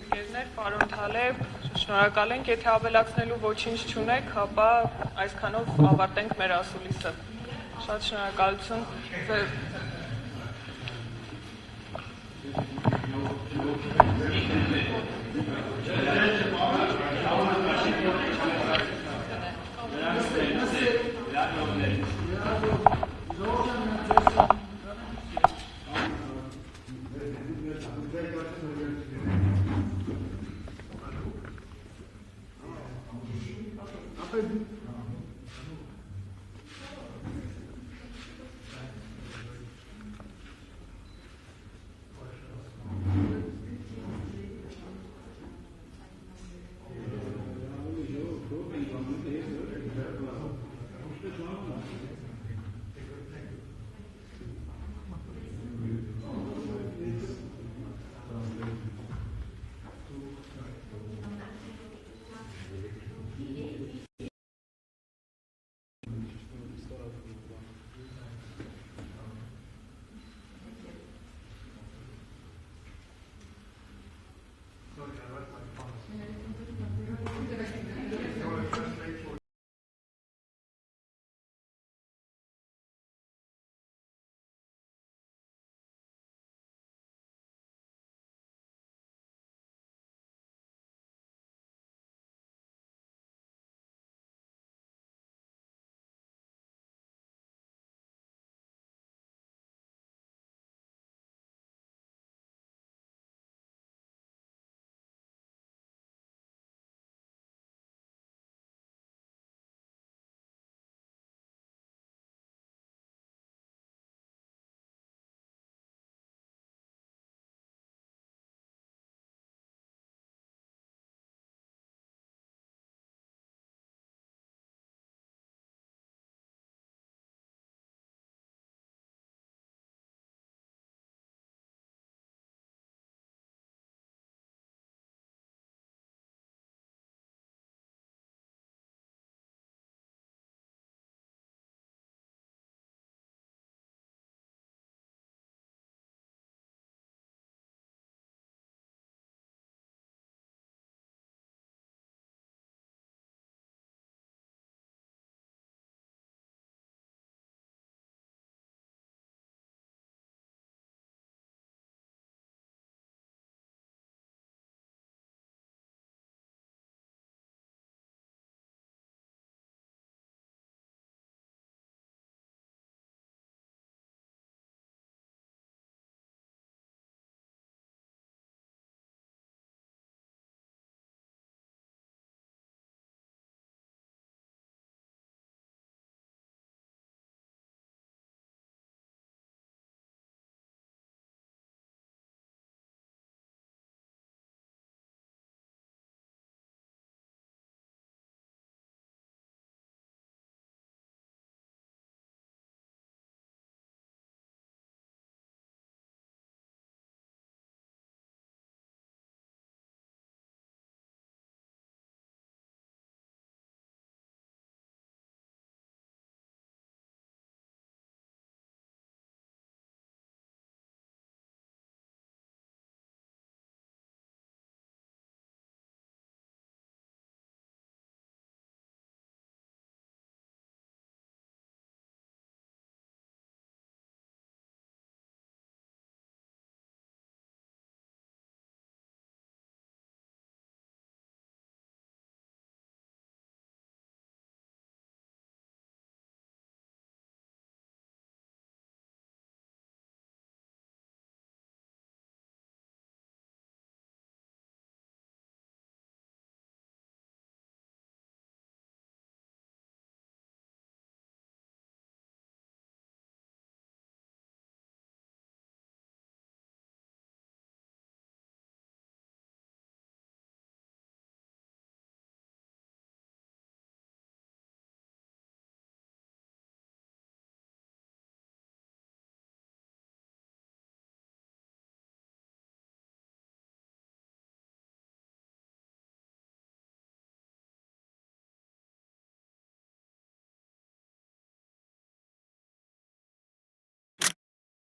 Ընկերներ, պարոն Թալեբ, շնորհակալ ենք, եթե ավելացնելու ոչինչ չունեք, ապա այսքանով ավարտենք մեր ասուլիսը։ Շատ շնորհակալություն։ Thank you.